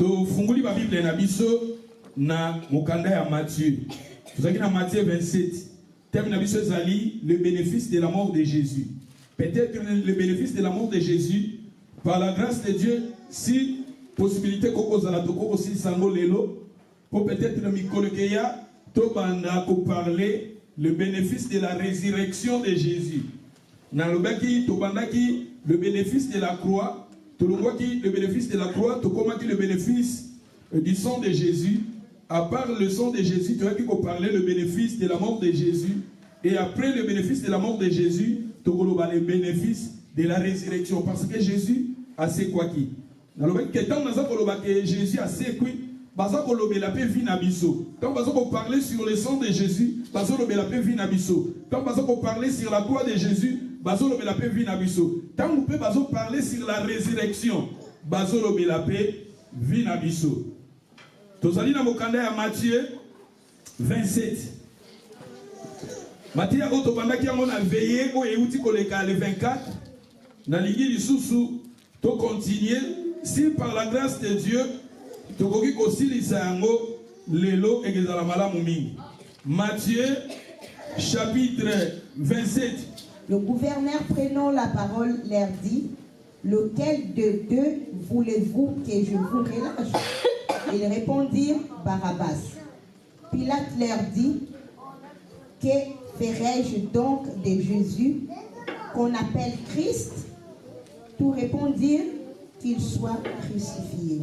To funguli ba Bible na biso na mokanda ya Matthieu. Vous avez dans Matthieu 27. Thème na biso zali le bénéfice de la mort de Jésus. Peut-être le bénéfice de la mort de Jésus par la grâce de Dieu si possibilité koko zala to koko si sango lelo pour peut-être le mikolokeya to banda ko parler le bénéfice de la résurrection de Jésus. Na lobaki to bandaki le bénéfice de la croix. Le bénéfice de la croix, tu comment le bénéfice du sang de Jésus. À part le sang de Jésus, tu as pu parler le bénéfice de la mort de Jésus. Et après le bénéfice de la mort de Jésus, tu as le bénéfice de la résurrection. Parce que Jésus a ses quoi qui. Jésus a ses quoi. Quand on parle sur le sang de Jésus, quand on parle sur la croix de Jésus, tant qu'on peut parler sur la résurrection, nous allons dans le Matthieu 27. Matthieu qui a veillé le 24. Dans l'église sous to continuer si par la grâce de Dieu to koki kosilisa yango lelo egezala malamu mingi. Matthieu chapitre 27. Le gouverneur prenant la parole leur dit: lequel de deux voulez-vous que je vous relâche? Ils répondirent: Barabbas. Pilate leur dit: que ferai-je donc de Jésus qu'on appelle Christ? Tous répondirent: qu'il soit crucifié.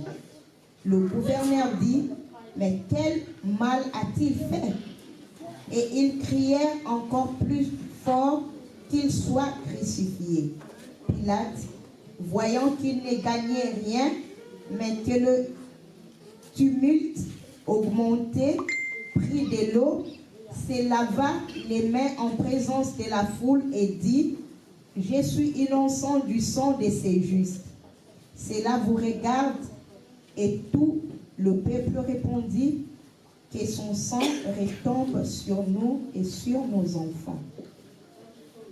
Le gouverneur dit: mais quel mal a-t-il fait? Et ils crièrent encore plus fort: qu'il soit crucifié. Pilate, voyant qu'il ne gagnait rien, mais que le tumulte augmentait, prit de l'eau, se lava les mains en présence de la foule et dit: je suis innocent du sang de ces justes. Cela vous regarde. Et tout le peuple répondit: que son sang retombe sur nous et sur nos enfants.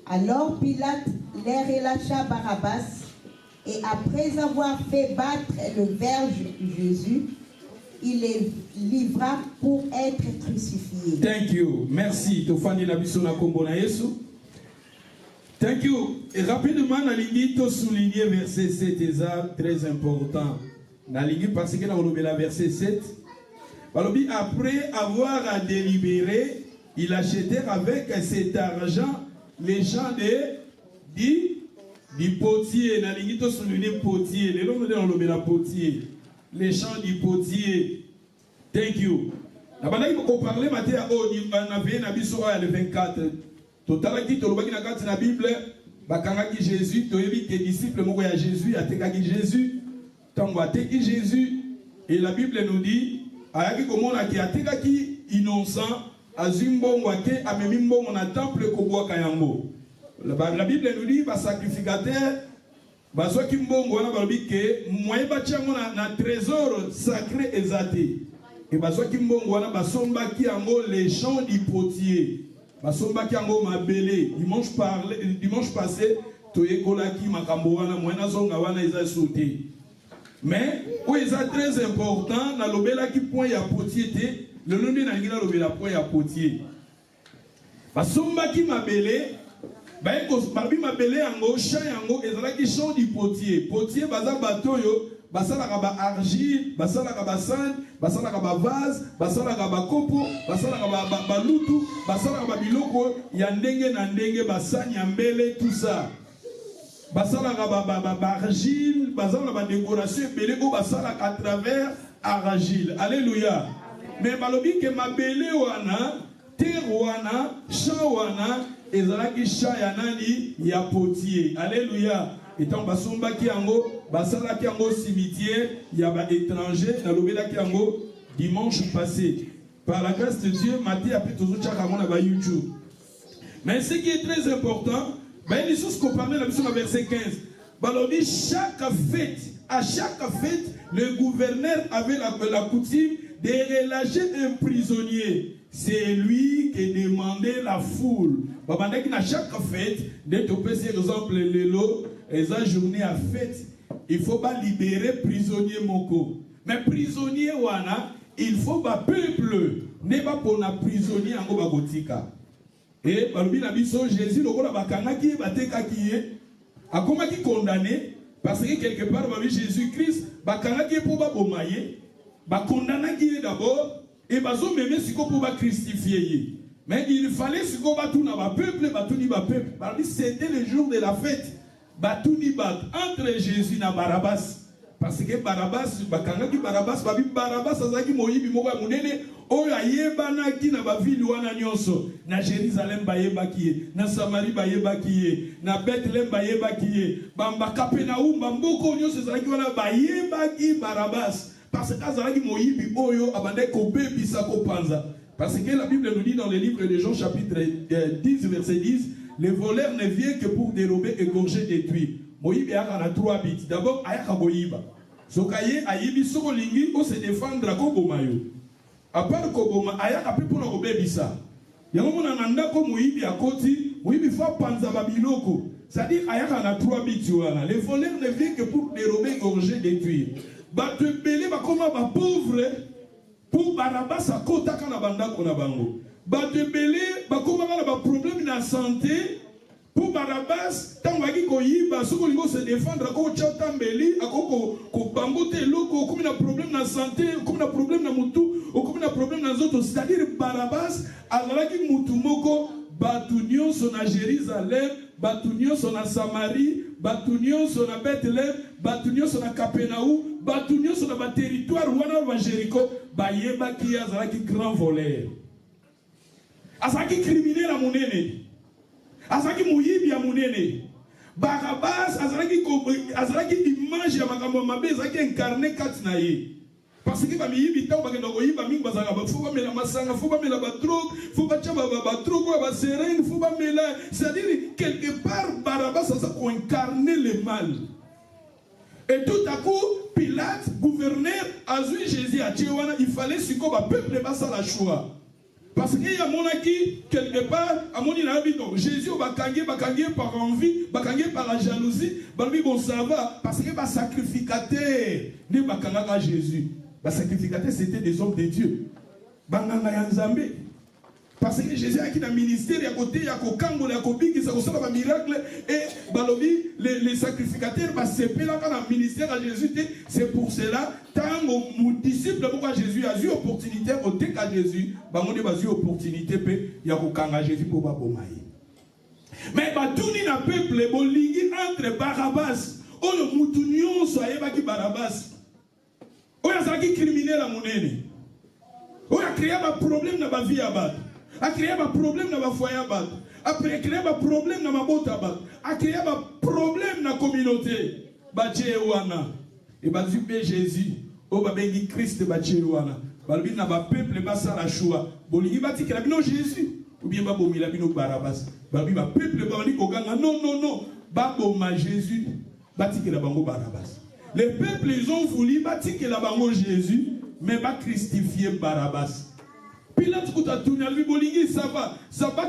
Alors Pilate les relâcha Barabbas, et après avoir fait battre le verge Jésus, il les livra pour être crucifié. Thank you. Merci. Tofani na biso na kombo na Yesu. Thank you. Et rapidement, na lingi to souligner verset 7 très important. Na lingi parce que na olobela verset 7. Balobi après avoir délibéré, il achetait avec cet argent les gens du potier. Na lingi to souligner potier. Les noms de olobela potier. Les champs du potier. Thank you. Na bana ko parler Matthieu na vie na biso le 24. Totalaki tolobaki na kati na Bible bakangaki Jésus toyebi que disciple moko ya Jésus atekaki Jésus tango ateki Jésus et la Bible nous dit ayaki komona ki atekaki innocent azimbongo ake amemi mbongo na temple kobwaka yango. La Bible nous dit ba sacrificateur basoki mbongo wana balobi ke moye batiango na trésor sacré ezate et basoki mbongo wana basombaki yango les champs du potier. Basombaki yango mabele dimanche passé toyekolaki makambo wana moyena zonga wana eza sauté. Mais où est très important na lobelaki point ya potier te le nom de na ngina lobela point ya potier. Basombaki mabele baiko babi mabele yango champ yango ezalaki champ du potier. Potier baza batoyo basalaka ba argile, basalaka ba sand, basalaka ba vase, basalaka ba kopo, basalaka ba lutu, basalaka ba biloko ya ndenge na ndenge basanya mbele tout ça. Basalaka ba argile, basalaka ba décoration belé ko basalaka à travers argile. Alléluia. Mais balobi ke mabele wana, terre wana, champ wana ezalaki champ ya nani ya potier. Alléluia. Étant basomba ki yango basala ki yango cimetière ya ba étranger na lobela ki yango dimanche passé par la grâce de Dieu Matthieu a pris toujours chaka mona ba YouTube. Mais ce qui est très important ben les choses qu'on parle dans le verset 15 balobi à chaque fête le gouverneur avait la coutume de relâcher un prisonnier. C'est lui qui demandait la foule. Babandaki na chaque fête de toper par exemple le lot et sa journée à fête, il faut pas libérer prisonnier moko. Mais prisonnier wana, il faut ba peuple ne pas pour na prisonnier en go bagotika. Et balobi na biso Jésus lokola bakangaki batekaki ye akomaki condamné parce que quelque part babi Jésus-Christ bakangaki pour ba bomaye ba condamnaki d'abord et bazo meme siko pour ba crucifier. Mais il fallait siko batuna ba peuple batuni ba peuple. Balobi c'était le jour de la fête. Batuni bat entre Jésus na Barabbas. Parce que Barabbas, bakangaki Barabbas, babi Barabbas azaki moyibi moko ya munene oyo ayebanaki na bavili wana nyonso na Jérusalem bayebaki ye, na Samarie bayebaki ye, na Bethlehem bayebaki ye, bamba Capernaum bamboko nyonso ezalaki wana bayebaki Barabbas parce que azalaki moyibi oyo abandaki kobebisa kopanza. Parce que la Bible nous dit dans le livre de Jean chapitre 10 verset 10, le voleur ne vient que pour dérober, égorger, détruire. Moïbe a 3 bits. D'abord, ayaka goyiba. Sokaye ayibi soko lingi o se défendre ko bomayo. À part ko boma ayaka pe pour ko bebisa. Yango mona nanda ko moïbe akoti, moïbe fa panza babiloko. C'est-à-dire ayaka na 3 bits wana. Le voleur ne vient que pour dérober, égorger, détruire. Ba te belé ba koma ba pauvre pour Barabbas akota kana banda ko na bango. Ba te belé ba koma na ba problème na santé. Pour Barabbas, tant que koyiba, ce qu'on veut se défendre, quand on chantambeli, quand bambote loko, comme il a problème dans la santé, comme il a problème dans mutu, ou comme il a problème dans les autres, c'est-à-dire Barabbas, alors qu'il mutu moko, batunion son à Jérusalem, batunion son à Samarie, batunion son à Bethlehem, batunion son à Capernaum, batunion son à territoire wana wa Jéricho, bayeba qui azalaki grand voleur, azalaki criminel à monene. Azaki muyibi ya munene. Barabbas azalaki image ya makambo mabe azaki incarné kati na ye. Parce que ba miyibi taw bakenda ko yiba mingi bazanga ba fuba mela masanga fuba mela ba drogue fuba chaba ba drogue ba serene fuba mela, c'est-à-dire quelque part Barabbas a ko incarné le mal. Et tout à coup Pilate gouverneur a vu Jésus à Tchewana, il fallait siko ba peuple basa la choix. Parce qu'il y a mon acquis, quelque part, à mon avis, Jésus va gagner par envie, va gagner par la jalousie, bon ça va, parce que va sacrificateur, ne va gagner Jésus. Va sacrificateur, c'était des hommes de Dieu. Parce que Jésus a qui dans le ministère, il y a côté, il y a Kokango, il y a Kobiki, ça ressemble à un miracle, et les sacrificateurs va s'épeler là dans le ministère à Jésus. C'est pour cela, tant mon disciple, pourquoi Jésus a eu opportunité, au tek à Jésus, on a eu opportunité, il y a Kokanga Jésus pour Babomaï. Mais tout le peuple, bon ligue entre Barabbas, on le moutunion soit qui Barabbas, on a qui criminel à mon aîné, on a créé un problème dans ma vie à battre. A créé un problème dans ma foyer, a créé un problème dans ma botte, a créé un problème dans la communauté. Batchéwana. Et Bazubé Jésus, au Babengi Christ Batchéwana. Balbi n'a pas peuple, basa la choua. Boligi bati que la bino Jésus. Ou bien Babomi la bino Barabbas. Balbi ba peuple, bani Koganga. Non, non, non. Baboma Jésus. Bati que la bango Barabbas. Les peuples, ils ont voulu bati que la bango Jésus, mais pas christifier Barabbas. Pilate kuta tunya libolingi ça va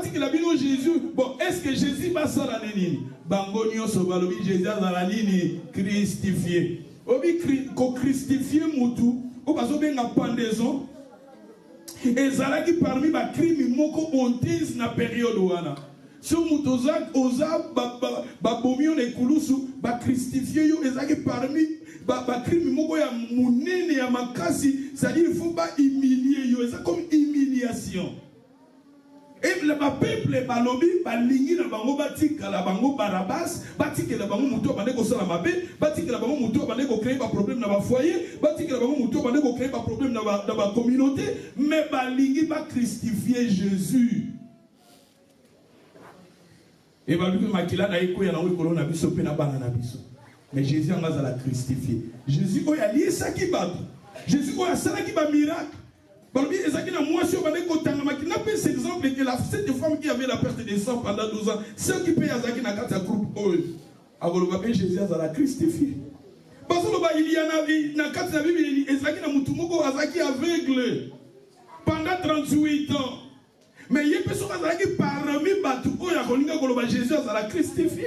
dit que la bino Jésus. Bon, est-ce que Jésus va ça la nini? Bango nyonso balobi Jésus la nini christifié. Obi ko christifié mutu, o bazo benga pendaison. Et zala qui parmi ba crime moko honteuse na période wana. Sur mutu oza ba bomio ne kulusu ba christifié yo ezaki parmi ba crime moko ya munene ya makasi, c'est-à-dire il faut pas humilier yo, c'est comme humiliation. Et le peuple balobi balingi na bango batika la bango Barabbas, batika la bango muto bande ko sala mabe, batika la bango muto bande ko créer ba problème na ba foyer, batika la bango muto bande ko créer ba problème na ba communauté, mais balingi ba christifier Jésus. Et balingi makila na eko ya na wikolo na biso pe na bana na biso. Mais Jésus en a la christifié. Jésus a lié ça qui bat. Jésus a ça qui bat miracle. Parce que moi, si on va dire cet exemple que cette femme qui avait la perte de sang pendant 12 ans, ceux qui payent Azaki n'a qu'à groupe alors Jésus a la christifié. Parce que il y a un cas de la Bible, Azaki n'a mutumoko Azaki aveugle pendant 38 ans. Mais il y a des personnes qui parmi Batu, Jésus a la christifié.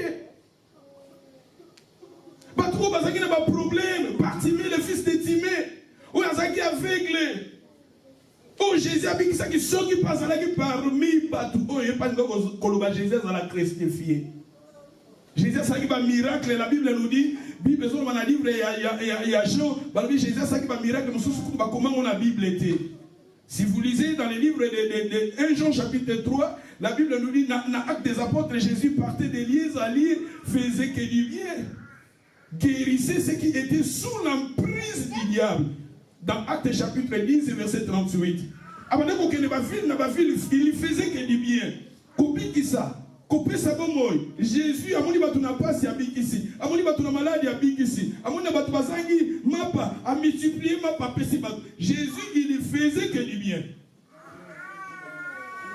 Pas trop parce qu'il n'y a pas de problème. Bartimée, le fils de Timée. azaki aveugle. Oh, Jésus a dit que ceux qui passent parmi Batou, oh, il n'y a pas de koloba Jésus à la christifier. Jésus a dit un miracle, la Bible nous dit, Bible dans le livre, il y a Jean, Jésus a dit un miracle, comment la Bible était. Si vous lisez dans les livres de 1 Jean chapitre 3, la Bible nous dit, dans l'acte des apôtres, Jésus partait de lieux à lieu, faisait que du bien. Guérissait ceux qui étaient sous l'emprise du diable. Dans Acte chapitre 10, verset 38. Il faisait que du bien. Copie qui ça? Copie ça bon moi. Jésus, amoni batuna passe ya bikisi. Amoni batuna maladie ya bikisi. Amoni batu bazangi mapa a multiplier mapa pesi batu. Jésus, il faisait que du bien.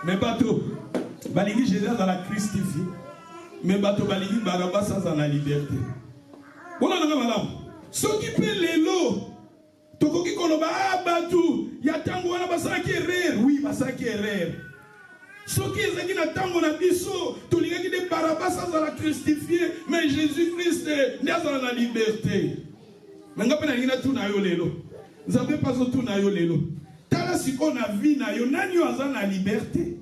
Mais bateau, balingi Jésus dans la Christifie. Mais bateau balingi Barabas dans la liberté. Voilà la madame. Ce qui peut les lots. Tokoki koloba batu ya tango wana basaki erreur. Oui, basaki erreur. Soki ezaki na tango na biso, tolingaki de Barabas azala christifié, mais Jésus-Christ ne azala na liberté. Menga pe na ngina tu na yo lelo. Nzambe pas tu na yo lelo. Tala siko na vie na yo nani yo azala na liberté.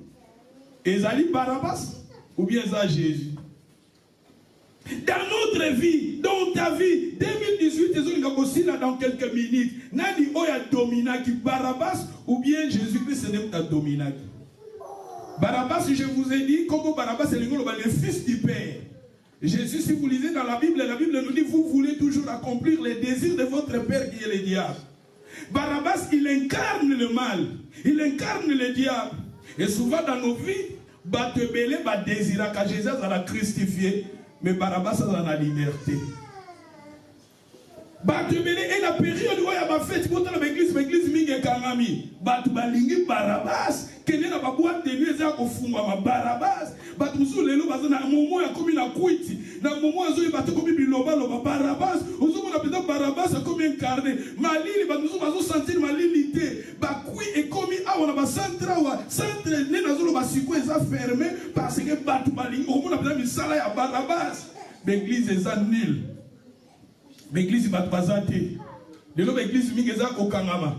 Ezali Barabas ou bien ça Jésus? Dans notre vie, dans ta vie, 2018, dans quelques minutes, Nani Oya Dominaki, Barabas ou bien Jésus-Christ n'est pas Dominaki. Barabas, je vous ai dit, comme Barabas est le fils du Père. Jésus, si vous lisez dans la Bible nous dit, vous voulez toujours accomplir les désirs de votre Père qui est le diable. Barabas, il incarne le mal, il incarne le diable. Et souvent dans nos vies, Batebele, Badésira, car Jésus a christifié. Mais Barabas a la liberté. Batubele et la période où il y a ma fête, quand on a l'église mingi kanami. Batubalingi Barabas, kene na baboite de nuit za kofungwa ma Barabas. Batumusu lelo bazana momo ya komi na kuiti. Na momo azo batu komi biloba loba Barabas. Ozo mona peta Barabas komi incarné. Malili batumusu bazo sentir malilité. Bakui et komi awana ba centre wa centre ne nazo ba siko eza fermé parce que batubalingi omona peta misala ya Barabas. L'église est nulle. L'église bat bazate. De l'eau l'église migeza kokangama.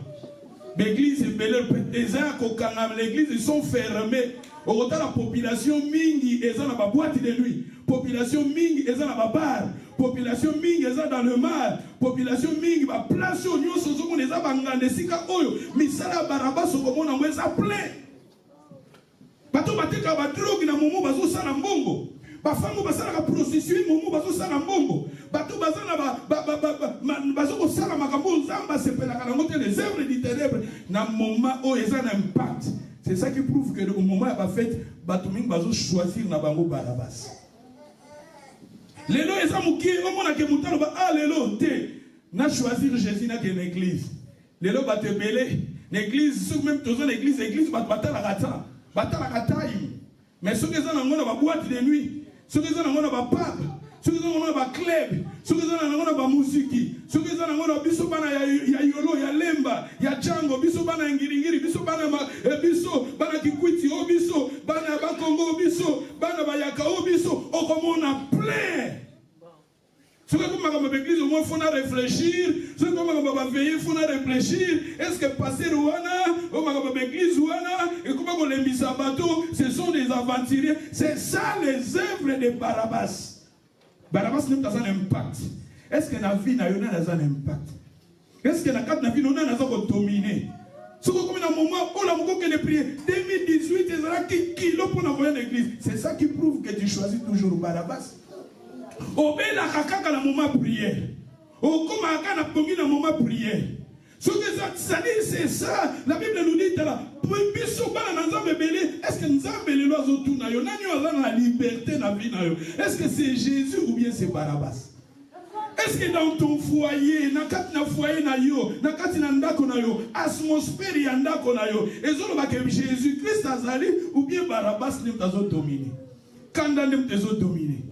L'église beleur eza kokangama. L'église ils sont fermés. Au retard la population mingi eza na ba boîte de nuit. Population mingi eza na ba bar. Population mingi eza dans le mal. Population mingi ba place au nyonso zomo eza bangande sika oyo. Misala Barabas okomona ngweza plein. Bato bateka ba drogue na momo bazo sala mbongo. Bafango basala ka prostituer momo bazo sala mbongo. Bato bazana bazo ko sala makambo nzamba sepela kana ngote les œuvres du ténèbre na moment où ils ont un impact. C'est ça qui prouve que au moment où la fête bato mingi bazo choisir na bango Barabas. Lelo eza muki o mona ke mutalo ba lelo te na choisir Jésus na ke l'église. Lelo bato belé l'église sous même tous l'église bato batala kata mais ceux qui sont dans ngona ba boîte de nuit. Ceux qui sont dans le pub, ceux qui sont dans le club, ceux qui sont dans la musique, ceux qui sont dans le biso bana ya yolo ya lemba ya jango biso bana ngiringiri biso bana kikwiti o biso bana ba Congo biso bana ba yaka o biso o comme on a plein. Ceux qui sont dans l'église au moins faut réfléchir, ceux qui sont dans veiller faut réfléchir. Est-ce que passer Rwanda au dans l'église Rwanda et comment on les mis à bateau, ce sont des aventuriers. C'est ça les œuvres de Barabas. Barabas n'a pas un impact. Est-ce que la vie n'a pas un impact? Est-ce que la carte n'a pas dominé? Ce que comme un moment où la moko que les prières 2018 ils aura kilo pour envoyer l'église. C'est ça qui prouve que tu choisis toujours Barabas. Obéla kakaka na moment prière. Okoma kana pongi na moment prière. Ce que ça dit c'est ça. La Bible nous dit là. Biso bana na nzambe belé. Est-ce que nzambe le lozo tout na yo nani oza na liberté na vie na yo? Est-ce que c'est Jésus ou bien c'est Barabas? Est-ce que dans ton foyer, na kati na foyer na yo, na kati na ndako na yo, atmosphère ya ndako na yo, ezoloba ke Jésus Christ azali ou bien Barabas ne tazo dominer. Kanda ne tazo dominer.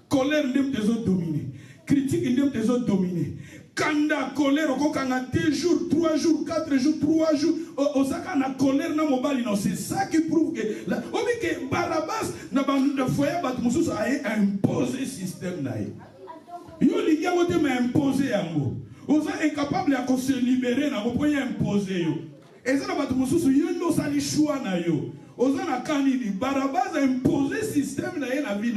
Colère ne tazo dominer. Critique ne tazo dominer. Kanda colère au kanga 2 jours, 3 jours, 4 jours, 3 jours. Osaka na colère na mobali non, c'est ça qui prouve que que Barabas na bande foyer bat mususu a imposé système na ye. Yo liga wote m'a imposé yango. Vous êtes incapable de se libérer, vous pouvez imposer. Et ça, vous avez choix. Barabbas a imposé le système dans la vie.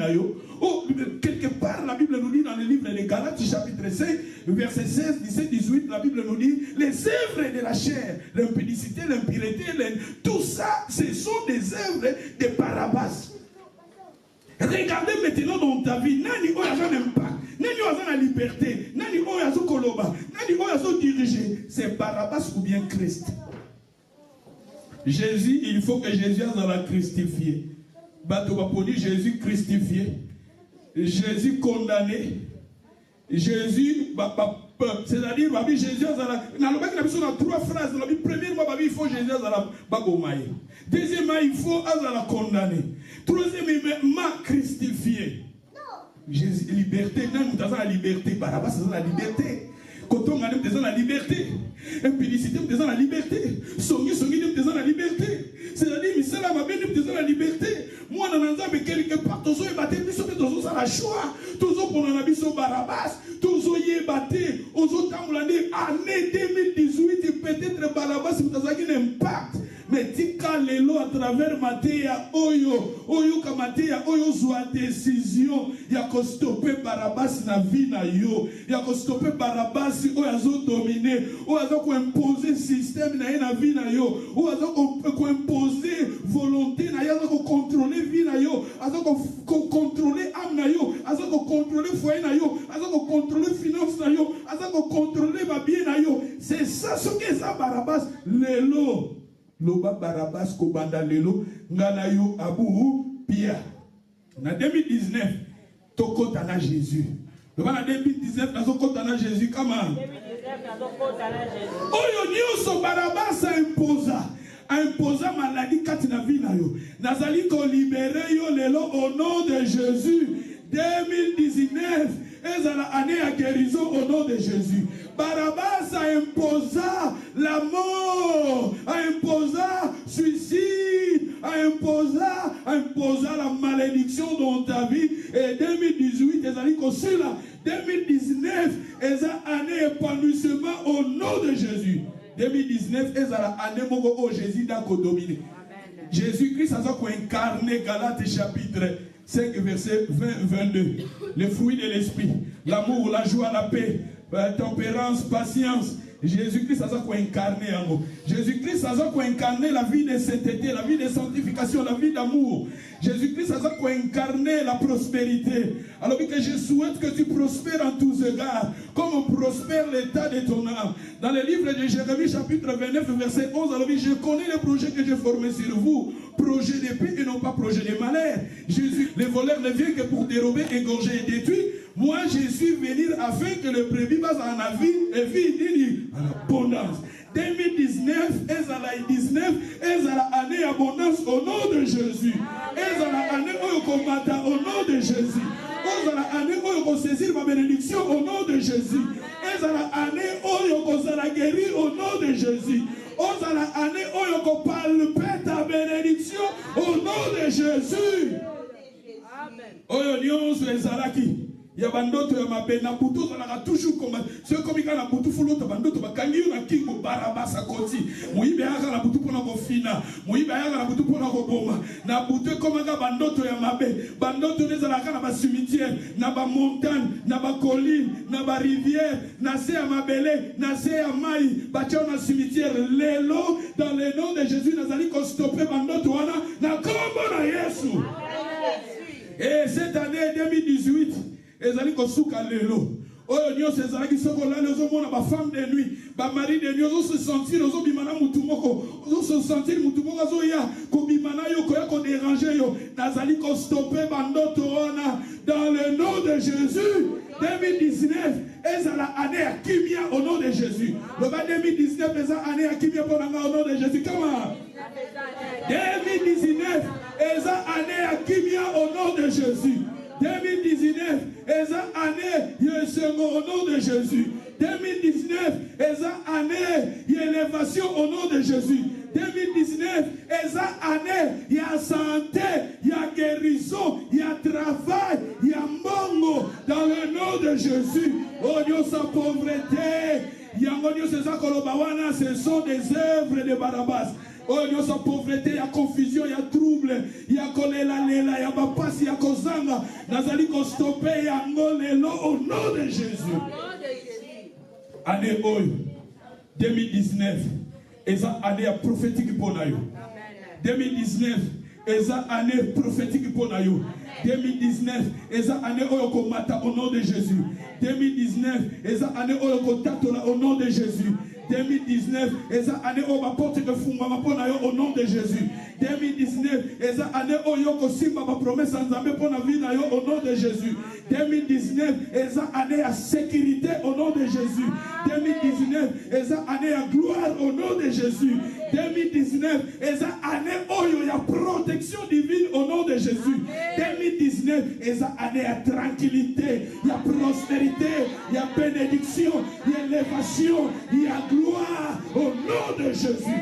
Quelque part, la Bible nous dit dans le livre des Galates, chapitre 5, verset 16, 17, 18, la Bible nous dit les œuvres de la chair, l'impudicité, l'impureté, tout ça, ce sont des œuvres de Barabbas. Regardez maintenant dans ta vie, nani oyazo impact, nani oyazo la liberté, nani oyazo koloba, nani oyazo diriger, c'est Barabbas ou bien Christ. Jésus, il faut que Jésus soit la christifié. Batobaponi, Jésus christifié. Jésus condamné. Jésus, c'est-à-dire, Jésus a la trois phrases. Premièrement, il faut Jésus a la deuxièmement, il faut la condamné. Troisièmement, christifié. Jésus, liberté, nous avons la liberté. Barabbas, c'est la liberté. Quand on a la liberté, impudicité, nous avons la liberté. Songi, nous avons la liberté. C'est-à-dire, mais ça, nous avons la liberté. Moi, dans l'ensemble, quelque part, tous les battés, nous sommes la choix. Tous les pour nous Barabbas, tous les battés, aux autres année 2018, peut-être Barabbas, nous avons un impact. Mais tika lelo à travers Matéa, oyo kamatéa, oyo zoa décision, ya ko stopper Barabbas na vie na yo, ya ko stopper Barabbas, oyo azo dominer, oyo azo ko imposer système na vie na yo, oyo azo ko imposer volonté na yo, azo ko contrôler vie na yo, azo ko contrôler âme na yo, azo ko contrôler foyer na yo, azo ko contrôler finance na yo, azo ko contrôler ba bien na yo. C'est ça ce que ça Barabbas lelo. Loba Barabbas Kobanda Lelo Nganayo Abou Pia. En 2019, Tokotana Jésus. En 2019, Tokotana Jésus. Comment? Oyo Nyoso Barabbas a imposé maladie katina vina yo. Nazali ko libéré yo lelo au nom de Jésus. 2019, ezala année à guérison au nom de Jésus. Barabbas a imposé la mort, a imposé suicide, a imposé la malédiction dans ta vie. Et 2018, ezali ko cela. 2019, ezala année épanouissement au nom de Jésus. 2019, ezala année moko au Jésus d'ako dominer. Jésus-Christ a incarné Galates chapitre 5 verset 20-22. Les fruits de l'esprit, l'amour, la joie, la paix, la tempérance, patience. Jésus-Christ a incarné amour. Jésus-Christ a incarné la vie de sainteté, la vie de sanctification, la vie d'amour. Jésus-Christ a incarné la prospérité. Alors que je souhaite que tu prospères en tous égards, comme prospère l'état de ton âme. Dans le livre de Jérémie chapitre 29 verset 11, alors je connais les projets que j'ai formés sur vous, projet de paix et non pas projet de malheur. Jésus, les voleurs ne viennent que pour dérober, égorger et détruire. Moi, je suis venu afin que le brebis passe en la vie et vie en abondance. 2019, ezala année abondance au nom de Jésus. Ezala année où combattant au nom de Jésus. Ezala année où saisir ma bénédiction au nom de Jésus. Ezala année où sera guéri au nom de Jésus. Ezala année où palpe ta bénédiction au nom de Jésus. Amen. Oyo nyonso ezalaki. Il y a bandoto ya mabena butu zalaka toujours comme ce comme kana butu fuloto bandoto bakangi na kingo Barabbas akoti muibe aka na butu pona ko fina muibe aka na butu pona ko boma na butu comme ka bandoto ya mabe bandoto nezalaka na ba cimetière na ba montagne na ba colline na ba rivière na se ya mabele na se ya mai bacha na cimetière lelo dans le nom de Jésus nazali ko stopper bandoto wana na kombo na Yesu. Et cette année 2018 ezali kosuka lelo oyo nyonso ezalaki soko lalo ozomona ba femme de nuit ba mari de nuit ozo se sentir ozobimana mutu moko ozo se sentir mutu moko azoya kobimana yo koya ko déranger yo nazali ko stopper bandoto wana dans le nom de Jésus. 2019 ezala année à kimia au nom de Jésus. Le 2019 ezala année à kimia pour au nom de Jésus. Comment 2019 ezala année à kimia au nom de Jésus. 2019, eza année, au nom de Jésus. 2019, eza année, élévation au nom de Jésus. 2019, eza année, il y a santé, il y a guérison, il y a travail, il y a mbongo. Dans le nom nom de Jésus. Oh Dieu, sa pauvreté. Yango Dieu, c'est ça que le bawana, ce sont des œuvres de Barabbas. Oh Dieu, sa pauvreté, il y a confusion, il y a trouble, il y a kolela lela, il y a bapas, il y a kozanga. Nazali ko stopper yango lelo au nom de Jésus. Année 2019, eza année prophétique pour nous. 2019, eza année prophétique pour nous. 2019, eza année oyokomata au nom de Jésus. 2019, eza année oyokotatola au nom de Jésus. 2019, eza année oyo baporte de fungama pona yo au nom de Jésus. 2019, eza année oyo kosimba ba promesse nzambe pona vie na yo au nom de Jésus. 2019, eza année à sécurité au nom de Jésus. 2019, eza année à gloire au nom de Jésus. 2019, eza année oyo ya protection divine au nom de Jésus. 2019, eza année à tranquillité, il y a prospérité, il y a bénédiction, il y a élévation, il y a gloire au nom de Jésus.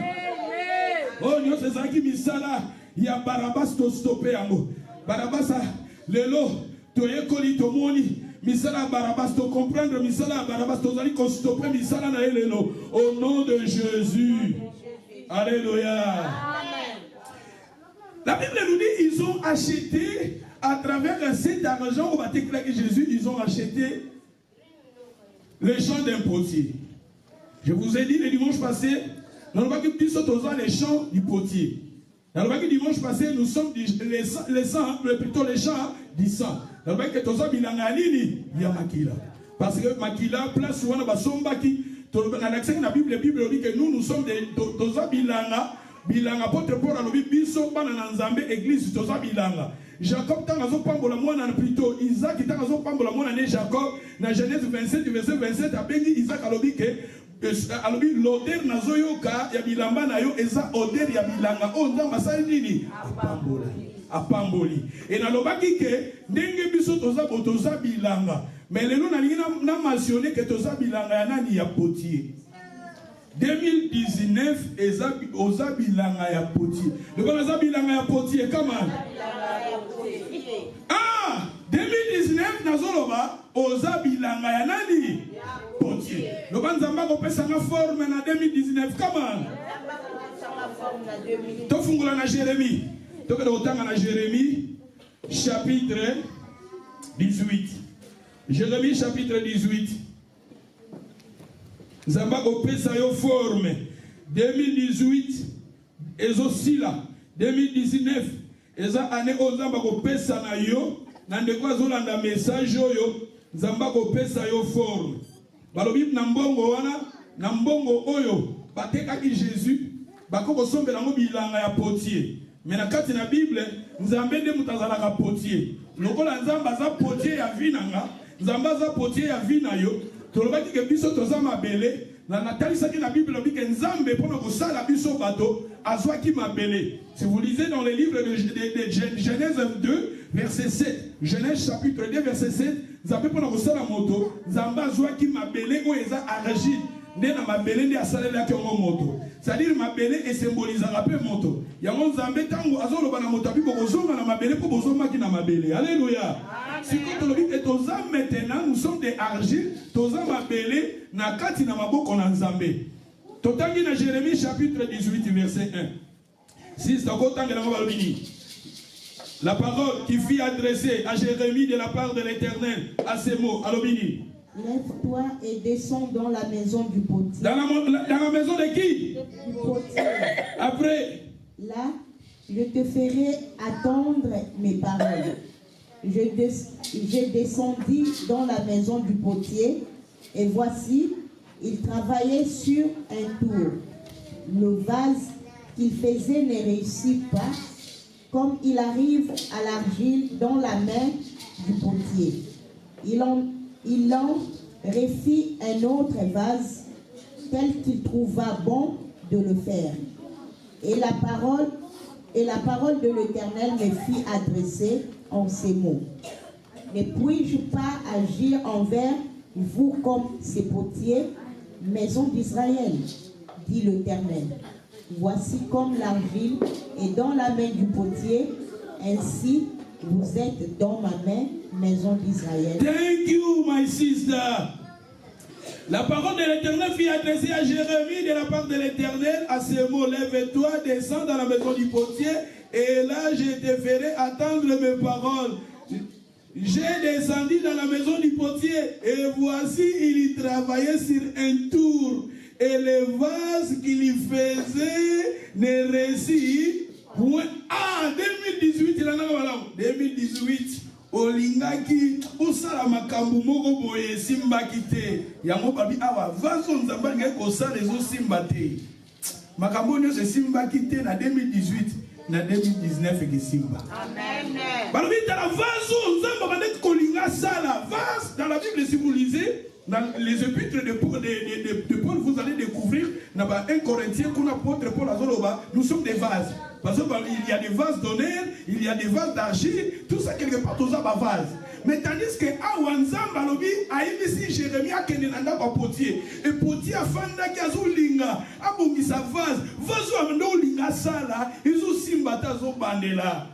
Oh Dieu, c'est ça qui misala, il y a Barabbas to stopper yango. Barabbas lelo to yekoli to moni. Misala Barabbas to comprendre misala Barabbas to zali ko stopper misala na lelo au nom de Jésus. Alléluia. Amen. La Bible nous dit ils ont acheté à travers cet argent au baptême de Jésus, ils ont acheté les champs d'un potier. Je vous ai dit le dimanche passé, nous avons dit les champs du potier. Nous avons dit dimanche passé, nous sommes plutôt les champs du sang. Nous avons dit que tous les makila. Parce que makila, place où on a sombaki, dans la Bible dit que nous sommes des bilanga. Bilanga pote pour la biso bana nzambe église toza bilanga. Jacob tangazo pambola mwana plutôt Isaac tangazo pambola mwana né Jacob na Genèse 27 verset 27 abengi Isaac alobi ke alobi l'odeur nazoyoka ya bilamba na yo eza odeur ya bilanga o nzamba sa nini apamboli et nalobaki ke ndenge biso toza bilanga mais lelo na lingi na mentionner que toza bilanga ya nani ya potier. 2019 oza bilanga ya potier. Le bon oza bilanga ya potier comment? Ah, 2019 nazoloba oza bilanga ya nani? Potier. Le bon zamba ko pesa na forme na 2019 comment? To fungula na Jérémie. To ke otanga na Jérémie chapitre 18. Jérémie chapitre 18. Zamba opesa yo forme 2018 ezo là 2019 eza année ozamba opesa na yo na ndeko azolanda message oyo Zamba opesa yo forme balobi na mbongo wana na mbongo oyo batekaki Jésus bakoko sombela ngo bilanga ya potier mais na kati na Bible Nzambe nde mutazalaka potier lokola Nzamba za potier ya vinanga Nzamba za potier ya vina yo. Tolobaki ke biso toza mabele na natalisaki na Bible lobi ke Nzambe pona kosala biso bato azwaki mabele. Si vous lisez dans les livres de Genèse 2 verset 7, Genèse chapitre 2 verset 7, Nzambe pona kosala moto, Nzambe azwaki mabele o eza argile. Nde na mabele nde asalela ke moto. C'est-à-dire mabele et symbolise la paix moto. Yango Nzambe tango azoloba na moto abibo kozonga na mabele po bozoma ki na mabele. Alléluia. Si quand on dit que toza maintenant nous sommes des argiles, toza mabele na kati na maboko na Nzambe. Totangi na Jérémie chapitre 18 verset 1. Si c'est encore tangi na balobini. La parole qui fut adressée à Jérémie de la part de l'Éternel à ces mots, alobini. Lève-toi et descends dans la maison du potier. Dans la maison de qui? Du potier. Après. Là, je te ferai attendre mes paroles. Je descendis dans la maison du potier, et voici, il travaillait sur un tour. Le vase qu'il faisait ne réussit pas, comme il arrive à l'argile dans la main du potier. Il en refit un autre vase, tel qu'il trouva bon de le faire. Et la parole de l'Éternel me fit adresser en ces mots. Ne puis-je pas agir envers vous comme ces potiers, maison d'Israël, dit l'Éternel. Voici comme l'argile est dans la main du potier, ainsi vous êtes dans ma main, maison d'Israël. Thank you, my sister. La parole de l'Éternel fut adressée à Jérémie de la part de l'Éternel. À ces mots, lève-toi, descends dans la maison du potier, et là je te ferai attendre mes paroles. J'ai descendu dans la maison du potier, et voici, il y travaillait sur un tour, et les vases qu'il y faisait ne réussit point. Ah, 2018, il en a 2018. Olingaki osala makambu moko boye simbaki te yango babi awa vaso nzamba ngai kosala ezo simba te makambu nyonso simbaki te na 2018 na 2019 ekesimba. Amen. Babi tala vaso nzamba bandeki kolinga sala vase dans la Bible symbolisée. Dans les épîtres de Paul, vous allez découvrir dans 1 Corinthiens qu'on apôtre Paul Azoloba, nous sommes des vases. Parce qu'il y a des vases d'honneur, il y a des vases d'argile, tout ça quelque part, tout ça va vase. Mais tandis que Awanzam Balobi a ici Jérémie a kenenanda kwa potier. Et potier a fanda ki azo linga, a bongi sa vase, vase ou amendo linga sala, izo simbata zo bandela.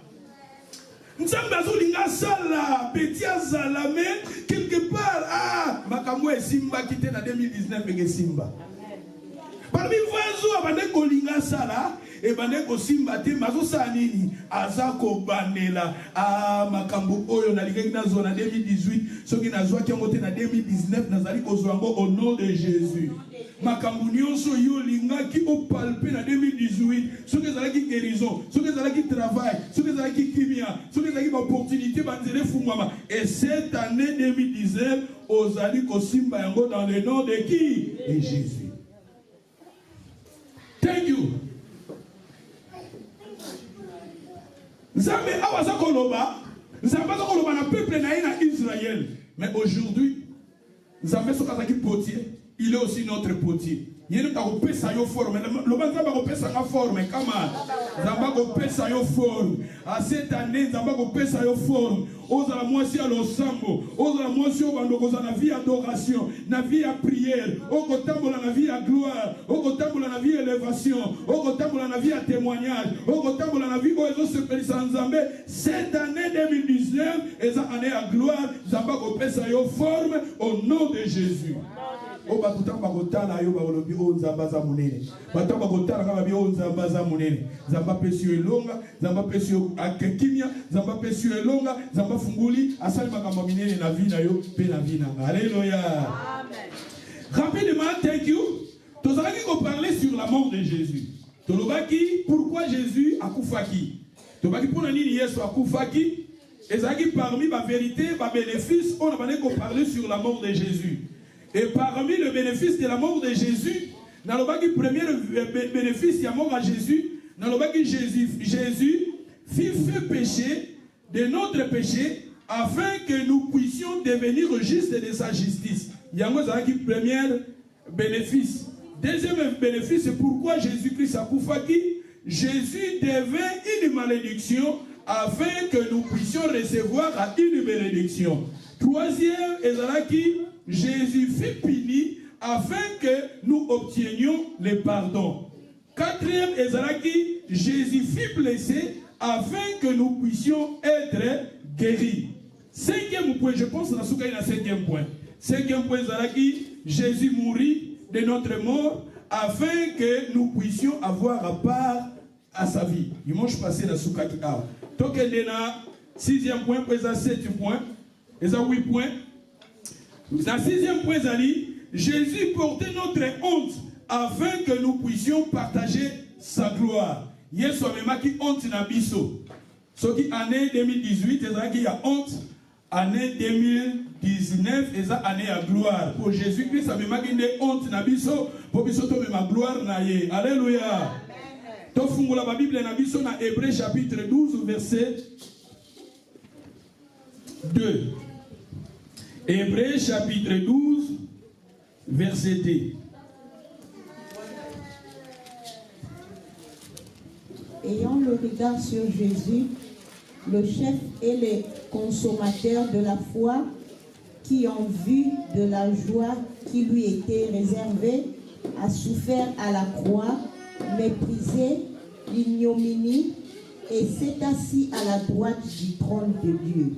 Nzambe azolinga sala petit azala mais quelque part ah makambo esimba kite na 2019 eke simba. Parmi vazo abande kolinga sala e bande ko simba te mazo sala nini azako banela ah makambo oyo na linga na zona 2018 soki na zwa ki ngote na 2019 nazali ko zwango au nom de Jésus. Makambo nyonso yo linga ki o palpe na 2018 soki ezalaki guérison soki ezalaki travail soki ezalaki kimia soki ezalaki opportunité banzele fungwama et cette année 2019 ozali kosimba yango dans le nom de qui? De Jésus. Thank you. Nzambe awaza koloba Nzambe aza koloba na peuple na Israël mais aujourd'hui Nzambe sokazaki potier il est aussi notre potier. Il est pesa yo forme. Le banzamba ko pesa nga forme. Kama Nzamba ko pesa yo forme. À cette année Nzamba ko pesa yo forme. Oza la moisi à l'osambo. Oza la moisi au bandoko za na vie adoration, na vie à prière. Oko tambola na vie à gloire. Oko tambola na vie à élévation. Oko tambola na vie à témoignage. Oko tambola na vie ozo se pelisa Nzambe. Cette année 2019 est une année à gloire. Nzamba ko pesa yo forme au nom de Jésus. O batutamba kotala yo balobi o nzamba za munene batamba kotala kama bi o nzamba za munene nzamba pesi yo elonga nzamba pesi yo akekimia nzamba pesi yo elonga nzamba funguli asali makambo minene na vie na yo pe na vie na alléluia amen. Rapidement, thank you. Tozalaki ko parler sur la mort de Jésus. Tolobaki pourquoi Jésus akufaki. Tolobaki pona nini Yesu akufaki. Ezalaki parmi ma vérité, ma bénéfice, on a ko parler sur la mort de Jésus. Et parmi le bénéfice de la mort de Jésus, dans le premier bénéfice de la mort à Jésus, dans le Jésus fit fait péché de notre péché afin que nous puissions devenir justes de sa justice. Il y a un premier bénéfice. Deuxième bénéfice, c'est pourquoi Jésus-Christ a koufaki. Jésus devint une malédiction afin que nous puissions recevoir une bénédiction. Troisième, Jésus fut puni afin que nous obtenions le pardon. Quatrième, Jésus fut blessé afin que nous puissions être guéris. Cinquième point, je pense que c'est le cinquième point. Cinquième point, Jésus mourit de notre mort afin que nous puissions avoir part à sa vie. Dimanche passé, dans Soukaki Awa. Donc, il y a sixième point, il y a 7 points, il y a 8 points. Dans le sixième point, Jésus portait notre honte afin que nous puissions partager sa gloire. Yesu amemaki honte na biso. Ce qui année 2018, il y a honte. Année 2019, il y a année à gloire. Pour Jésus-Christ, amemaki ne honte na biso. Pour biso to ma gloire na ye. Alléluia. To fungula la Bible na biso na Hébreux chapitre 12 verset 2. Hébreux chapitre 12 verset 2. Ayant le regard sur Jésus, le chef et le consommateur de la foi, qui en vue de la joie qui lui était réservée, a souffert à la croix, méprisé l'ignominie et s'est assis à la droite du trône de Dieu.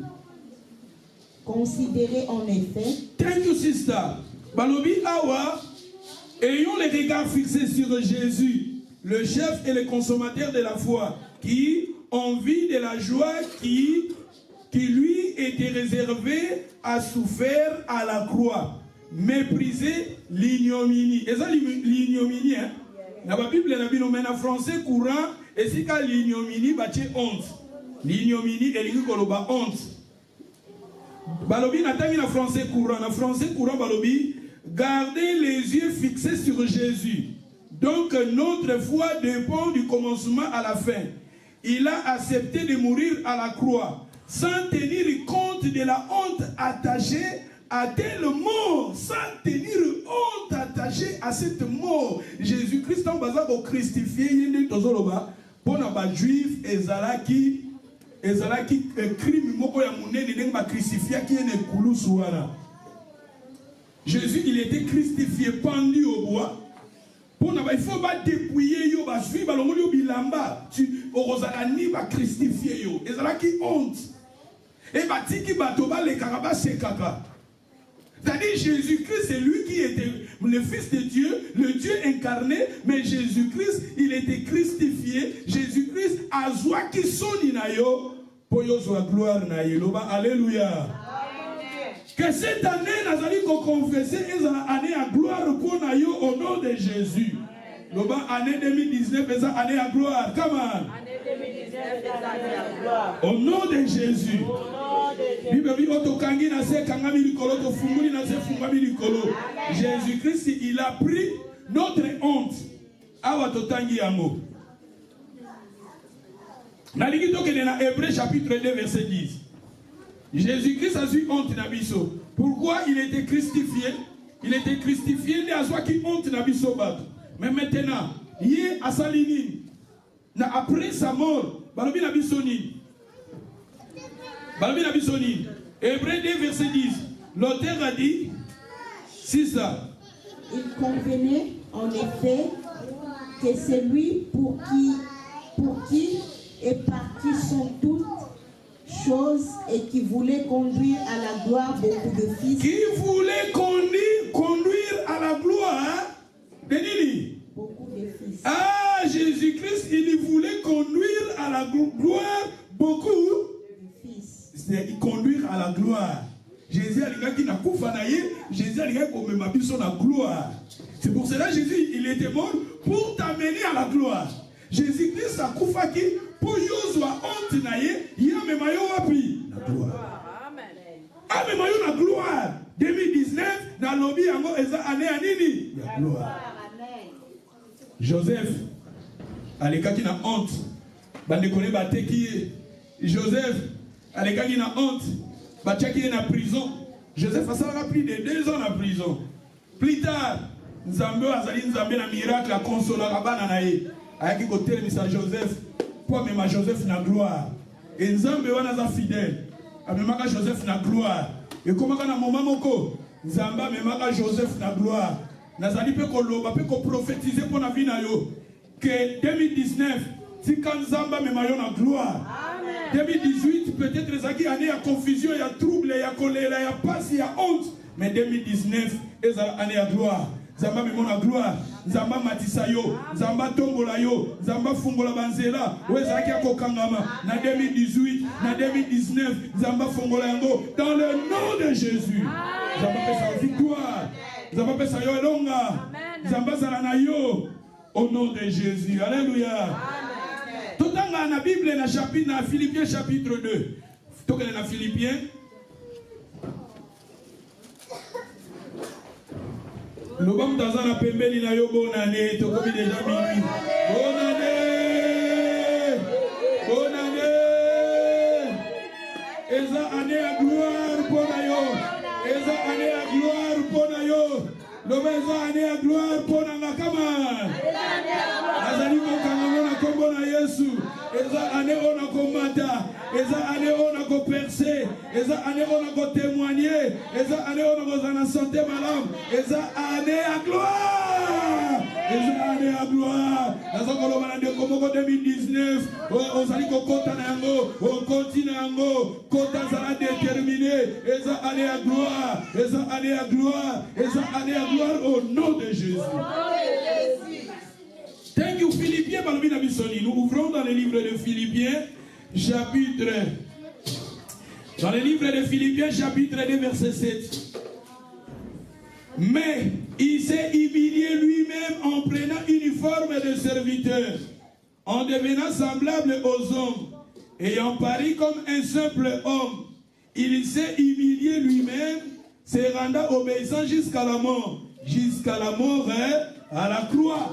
Considérez en effet. Thank you, sister. Balobi Awa, ayons les regards fixés sur Jésus, le chef et le consommateur de la foi, qui, en vue de la joie qui lui était réservée, a souffert à la croix, méprisé l'ignominie. Et ça, l'ignominie, hein? Dans la Bible, en français courant, et c'est quand l'ignominie, c'est honte. L'ignominie, elle dit qu'on honte. Balobi n'attend en français courant. En français courant, Balobi, gardez les yeux fixés sur Jésus. Donc, notre foi dépend du commencement à la fin. Il a accepté de mourir à la croix, sans tenir compte de la honte attachée à telle mort, sans tenir honte attachée à cette mort. Jésus-Christ en basant au crucifié, il est pour les juifs, ezalaki crime moko ya munene ndenge ba crucifié qui est nekulu suwana. Jésus, il était crucifié, pendu au bois. Il faut pas dépouiller yo ba suivre ba longoli bilamba tu orozala ni ba crucifié yo. Ezalaki honte. Et ba tiki bato ba le karaba sekaka. C'est-à-dire Jésus-Christ, c'est lui qui était le Fils de Dieu, le Dieu incarné, mais Jésus-Christ, il était crucifié. Jésus-Christ a joie qui sonne na yo. Gloire na yeloba, alléluia. Que cette année, nous allons confesser une année à gloire pour nous au nom de Jésus. Loba, année 2019, c'est année à gloire. Come on. Année 2019, c'est année à gloire. Au nom de Jésus. Jésus-Christ, il a pris notre honte. Awa totangi yango. Dans Hébreux chapitre 2 verset 10. Jésus-Christ a eu honte nabiso. Pourquoi il était crucifié? Il était crucifié de azwa qui honte nabiso bato. Mais maintenant, yé asalini na après sa mort, balobi nabiso ni. Balobi nabiso ni. Hébreux 2 verset 10. L'auteur a dit c'est ça. Il convenait en effet que c'est lui pour qui et par qui sont toutes choses et qui voulait conduire à la gloire beaucoup de fils. Qui voulait conduire à la gloire de Nini? Beaucoup de fils. Ah, Jésus-Christ, il voulait conduire à la gloire beaucoup de fils. C'est conduire à la gloire. Jésus a dit qu'il n'a pas fait, Jésus a dit qu'il n'a pas fait la gloire. C'est pour cela que Jésus, il était mort pour t'amener à la gloire. Jésus-Christ a koufaki pour yozwa honte naye yame mayo wapi la gloire. Amen. Ame mayo la gloire. 2019 na lobby yango eza année ya nini? La gloire. Amen. Joseph alekaki na honte. Bande kone bateki Joseph alekaki na honte. Batiaki na prison. Joseph a salaka plus de 2 ans en prison. Plus tard, Nzambe azali Nzambe na miracle a consoler bana na ye. Ayaki kotel misa Joseph pour même Joseph na gloire. Et Nzambe wana za fidèle. Amemaka Joseph na gloire. Et comment kana moment moko Nzambe amemaka Joseph na gloire. Nazali pe ko loba pe ko prophétiser pour na vie na yo que 2019 si quand Nzambe amemayo na gloire. Amen. 2018 peut-être les aki année ya confusion, ya trouble, ya colère, ya passe, ya honte, mais 2019 est année à gloire. Zamba memona gloire, Zamba matisa yo, Zamba tombola yo, Zamba fungola banzela, wezaki akokangama na 2018, na 2019, Zamba fungola yango dans le nom de Jésus. Zamba pesa victoire, Zamba pesa yo longa, Zamba zalana yo au nom de Jésus. Alléluia. Totanga na Bible na chapitre na Philippiens chapitre 2. Tokele na Philippiens le bon Tazana Pembeli na yo bonne année, to comme déjà minuit. Bonne année! Bonne année! Eza année à gloire pour yo. Eza année à gloire pour yo. Le eza année à gloire pour Nakama. Azali kokanga na kombo na Yesu. Eza année on a combattu. Eza année on a ko percer. Eza année on a ko témoigner. Eza année on a ko santé madame. Eza année à gloire. eza année à gloire. Nazokoloba na komoko 2019, ozali kokota na yango, okoti na yango, kota zala déterminé, eza année à gloire, eza année à gloire, eza année à gloire au nom de Jésus. Thank you. Philippiens, nous ouvrons dans le livre de Philippiens, chapitre. Dans le livre de Philippiens, chapitre 2, verset 7. Mais il s'est humilié lui-même en prenant une forme de serviteur, en devenant semblable aux hommes, ayant paru comme un simple homme. Il s'est humilié lui-même, se rendant obéissant jusqu'à la mort à la croix.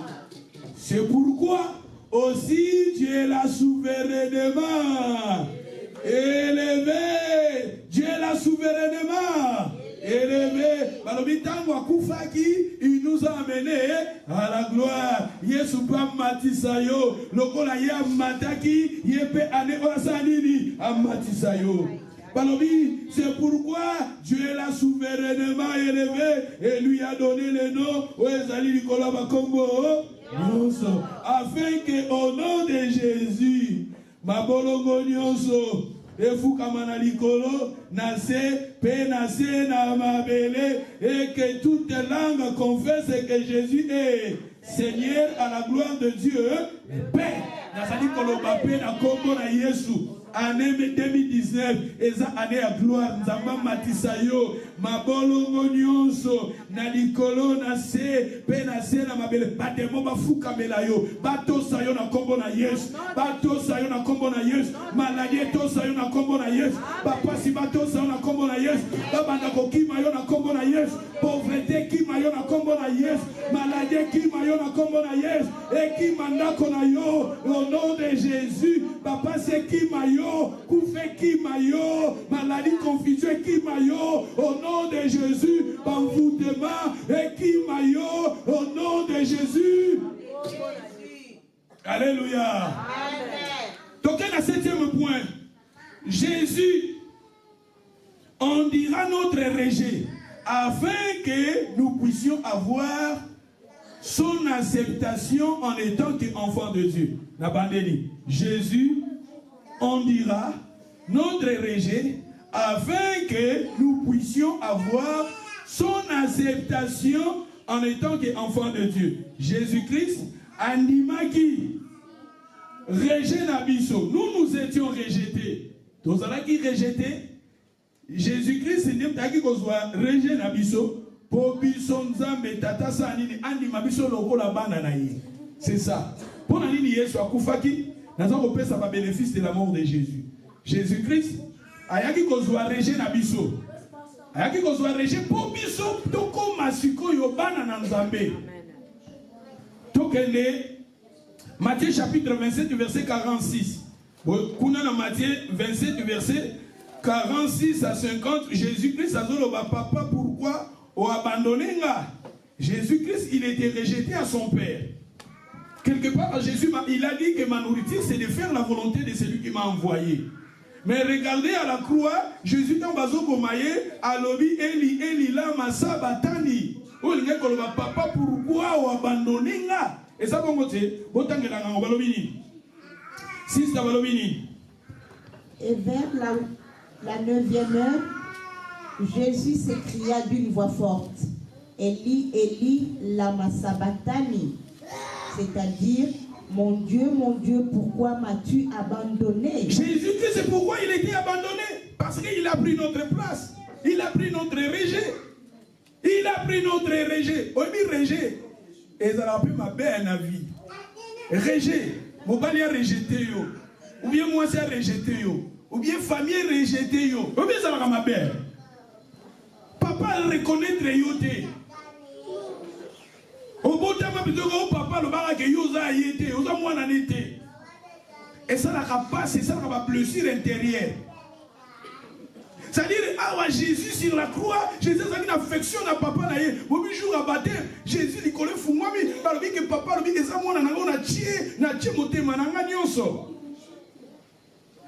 C'est pourquoi aussi Dieu l'a souverainement élevé. Dieu l'a souverainement élevé. Il nous a amenés à la gloire. Yesu pa matisayo. Lokola ya mataki. Yepe ane osanini amatisayo. C'est pourquoi Dieu l'a souverainement élevé et lui a donné le nom afin que au nom de Jésus, ma bolongo nyonso efukama likolo nase pe nase na mabele et que toute langue confesse que Jésus est Seigneur à la gloire de Dieu. Père, nasali koloba pe na kombo na Yesu. Année 2019, eza année à gloire. Nzamba matisayo, mabolongo nyonso, na likolo na se, pe na se na mabele. Batemo bafuka melayo, bato sayo na kombo na Yesu, bato sayo na kombo na Yesu, maladie to sayo na kombo na Yesu, bapasi bato sayo na kombo na Yesu, babanda kokima yo na kombo na Yesu, pauvreté kima yo na kombo na Yesu, maladie kima yo na kombo na Yesu, et kima ndako na yo, au nom de Jésus, papa c'est kima yo. Koufe Kimayo, maladie, confusion Kimayo, au nom de Jésus, envoûtement et Kimayo, au nom de Jésus. Alléluia. Donc, le 7e point, Jésus, on dira notre rejet, afin que nous puissions avoir son acceptation en étant qu'enfant de Dieu. Jésus, on dira notre rejet afin que nous puissions avoir son acceptation en étant qu'enfant de Dieu. Jésus-Christ, Andimaki, rejet Nabiso. Nous étions rejetés. Tous ceux qui rejetés, Jésus-Christ, c'est rejet Nabiso. C'est ça. Pour la ligne Yesu akufaki. Nous avons le bénéfice de la mort de Jésus. Jésus-Christ, ayaki kozwa rejet na biso. Ayaki kozwa rejet pour biso toko masiko yobana na nzambe. Tokende Matthieu chapitre 27 verset 46. Kuna na Matthieu 27 verset 46 à 50, Jésus-Christ a dit papa pourquoi o abandonné nga? Jésus-Christ, il était rejeté à son père. Quelque part, Jésus, il a dit que ma nourriture, c'est de faire la volonté de celui qui m'a envoyé. Mais regardez à la croix, Jésus dans bazo bomaye, alobi Eli, Eli lama sabatani. Oh, il dit papa, pourquoi ou abandonné là? Et ça, bon côté, botangela nga balobini. Six ta balobini. Et vers la 9e heure, Jésus s'écria d'une voix forte, Eli, Eli lama sabatani. C'est-à-dire, mon Dieu, pourquoi m'as-tu abandonné? Jésus-Christ, c'est pourquoi il était abandonné. Parce qu'il a pris notre place. Il a pris notre rejet. Il a pris notre rejet. Oui, rejet. Et ça a pris ma belle vie. Rejet. Mon père a rejeté. Ou bien moi, c'est rejeté. Ou bien famille rejeté. Ou bien ça va ma belle. Papa reconnaître yoté. Papa le barake yoza yete, yoza mwana nete. Et ça n'a pas, c'est ça va blessure intérieure. C'est-à-dire, ah Jésus sur la croix, Jésus a une affection à papa naïe. Au jour à baptême, Jésus lui collait fou moi mais par le que papa le dit ça mwana na tie motema na nyonso.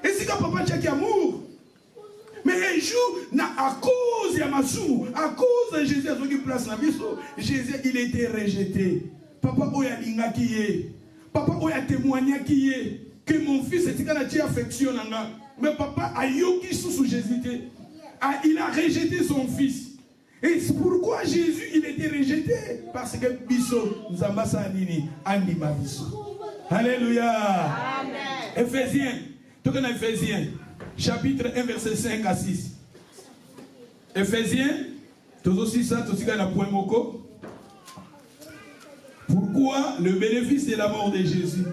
Et c'est quand papa tchaki amour. Mais un jour, à cause de Yamassou, à cause de Jésus, Jésus, il était rejeté. Papa Oya Linga qui est. Papa Oya témoigna qui est. Que mon fils est une affection. Mais papa a yoki sous Jésus. Il a rejeté son fils. Et c'est pourquoi Jésus il était rejeté. Parce que Bisso, Nzambasa Anini, Anima Bisso. Alléluia. Amen. Éphésiens. Tout comme Éphésiens. Chapitre 1, verset 5 à 6. Éphésiens. Tout aussi ça, tout aussi la point moko. Pourquoi le bénéfice de la mort de Jésus?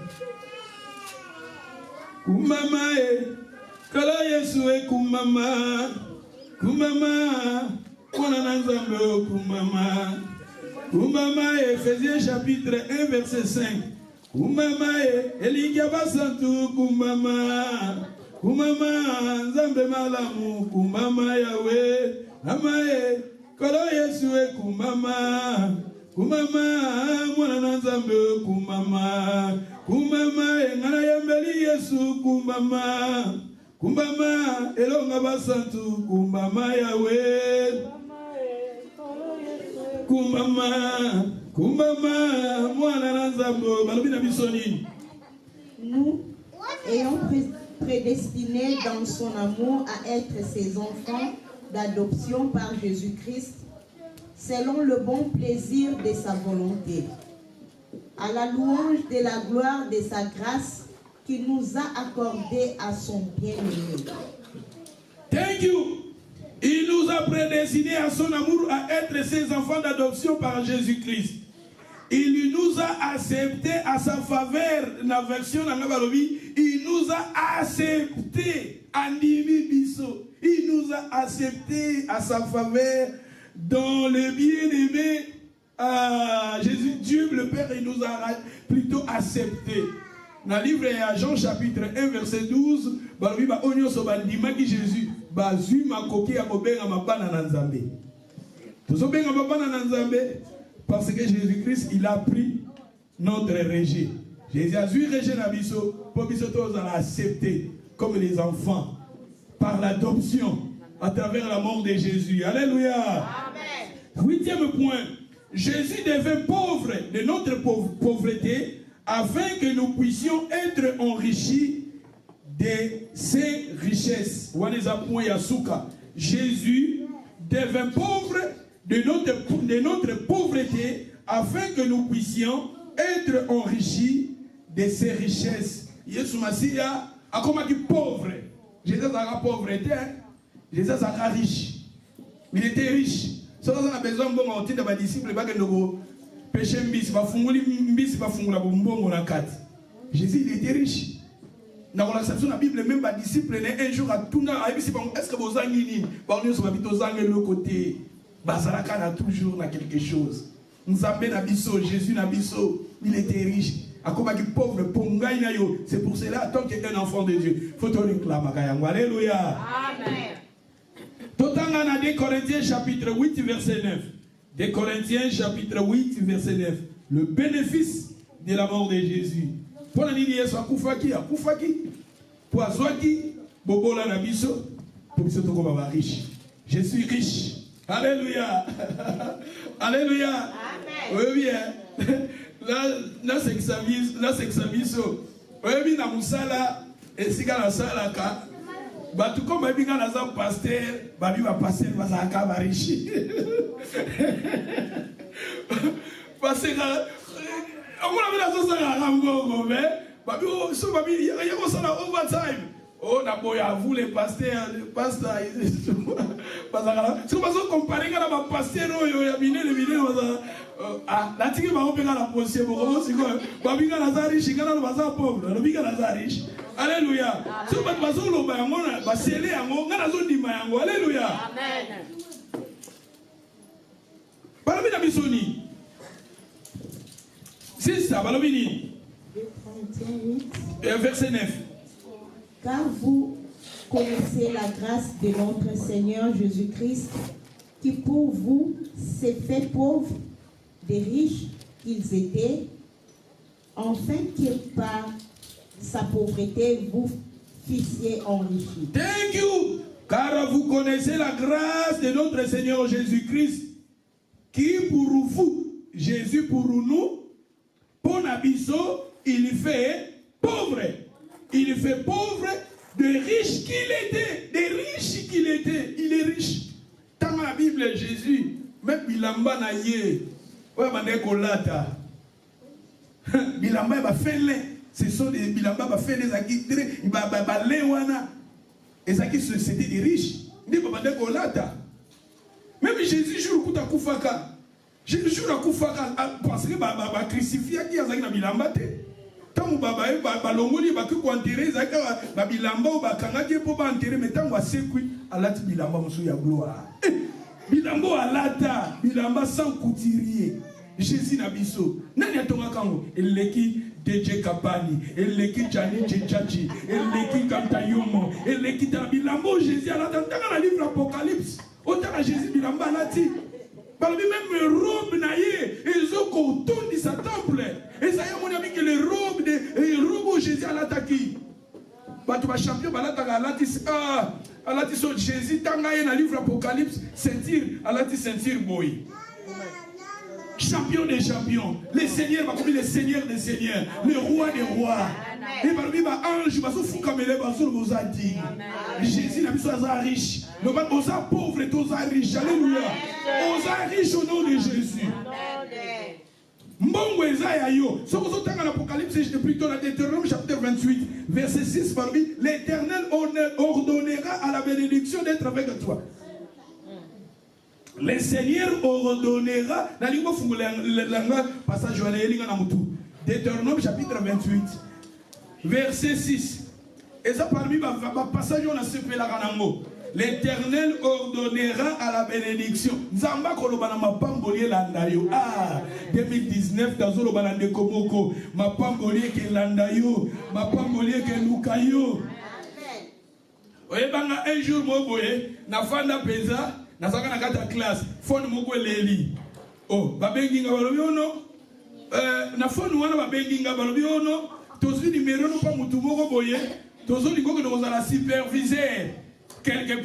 Kumama e kala Yesu e kumama kumama kona nzambe kumama kumama e Éphésiens chapitre 1 verset 5 kumama e elingia basantu kumama kumama nzambe malamu kumama yawe mama e kala Yesu e kumama kumama mwana nzambe kumama kumama engana yambeli Yesu kumama kumama elonga basantu kumama yawe kumama kumama mwana nzambe balobi na bisoni. Nous ayons prédestiné dans son amour à être ses enfants d'adoption par Jésus-Christ selon le bon plaisir de sa volonté, à la louange de la gloire de sa grâce qu'il nous a accordée à son bien-aimé. Thank you. Il nous a prédestinés à son amour à être ses enfants d'adoption par Jésus-Christ. Il nous a acceptés à sa faveur. La version il nous a acceptés. Il nous a acceptés à sa faveur dans le bien-aimé. Jésus, Dieu le Père, il nous a plutôt acceptés. Dans le livre de Jean chapitre 1 verset 12, Jésus parce que Jésus-Christ il a pris notre rejet. Jésus a eu rejet pour nous accepter comme les enfants par l'adoption à travers la mort de Jésus. Alléluia. Amen. Huitième point, Jésus devint pauvre de notre pauvreté afin que nous puissions être enrichis de ses richesses. Jésus devint pauvre de notre pauvreté afin que nous puissions être enrichis de ses richesses. Jésus Massia a comme dit pauvre. Jésus a pauvreté. Jésus a riche. Il était riche. Si on a besoin de mes disciples, péché Jésus il était riche. Dans l'acception de la Bible, même les disciples, un jour à tout est-ce que vous avez le côté Bazaraka a toujours quelque chose. Jésus il était riche. Pauvre, c'est pour cela, tant qu'il est un enfant de Dieu, il faut te réclamer. Alléluia. Amen. Totanga 2 Corinthiens chapitre 8 verset 9. 2 Corinthiens chapitre 8 verset 9. Le bénéfice de la mort de Jésus. Pour la ligne, Akufaki, pour Azwaki, Bobola Nabiso, pour que ce soit riche. Je suis riche. Alléluia. Alléluia. Amen. Oui, bien. Là, c'est que ça vise. Oui, bien, dans Moussala, et si dans la salaka, tout comme je suis un pasteur, je suis pasteur, je suis riche. Parce que, on oh, d'abord, vous les pasteurs, si vous comparez avec le pasteur, la tique va opérer la position, alléluia. Si vous alléluia. C'est ça, verset 9. Car vous connaissez la grâce de notre Seigneur Jésus-Christ, qui pour vous s'est fait pauvre, des riches qu'ils étaient, afin que par sa pauvreté vous fussiez enrichis. Thank you. Car vous connaissez la grâce de notre Seigneur Jésus-Christ, qui pour vous, Jésus pour nous, Pour Nabiso, il fait pauvre. Il fait pauvre de riche qu'il était. De riche qu'il était. Il est riche. Dans la Bible, Jésus, même Bilamba na ye. Ouais, Kolata. Bilamba va faire les. Ce sont des Bilamba va faire les aguitres. Il va les wana. Et ça qui c'était des riches. Il va Kolata. Même Jésus joue le coup à Koufaka. Jésus joue à Koufaka parce que va crucifier qui a na Bilamba te. Tant que baba longoli ba ku enterrer zaka ba Bilamba ou ba kangaki pour ba enterrer mais tant wa sekui alati Bilamba musu ya gloire. Bilamba alata Bilamba sans couturier. Jésus Nabiso. Nani atonga kango eleki DJ Kapani, eleki Jani Chechachi, eleki Kantayomo, eleki Bilamba Jésus alata dans le livre Apocalypse. Autant à Jésus Bilamba alati. Parmi même robe naïe, ils ont contourné sa temple. Et ça y a mon ami que les robes de Jésus à l'attaquer. Bah tu vas champion, bah là t'as alati so Jésus t'engaye dans le livre Apocalypse, sentir alati sentir boy. Champion des champions, les seigneurs, bah comme les seigneurs des seigneurs, le roi des rois. Et parmi bah ange, bah sous fou comme les bah sur vos adis. Jésus n'a pas besoin riche. Nous va osa pauvre et osa riche. Alléluia. Osa riche au nom de Jésus. Mbongo Esaïa yo. Ce que vous avez dans l'Apocalypse, c'est plutôt dans Deutéronome chapitre 28, verset 6 parmi l'Éternel ordonnera à la bénédiction d'être avec toi. Le Seigneur ordonnera. Passage Deutéronome chapitre 28, verset 6. Et ça parmi le passage on a sepé la ranango. L'Éternel ordonnera à la bénédiction. Zamba kolobana mapambolier landayo. Ah, 2019 tazolo balande komoko. Mapambolier ke landayo, mapambolier ke lukayo. Oye banga un jour mo boye na fanda peza na saka na kata classe. Phone moko leli. Oh, babengi nga balobi ono. Na phone wana babengi nga balobi ono. Tozwi numéro no pa mutu moko boye. Tozoli ngoko no la superviser. Quelque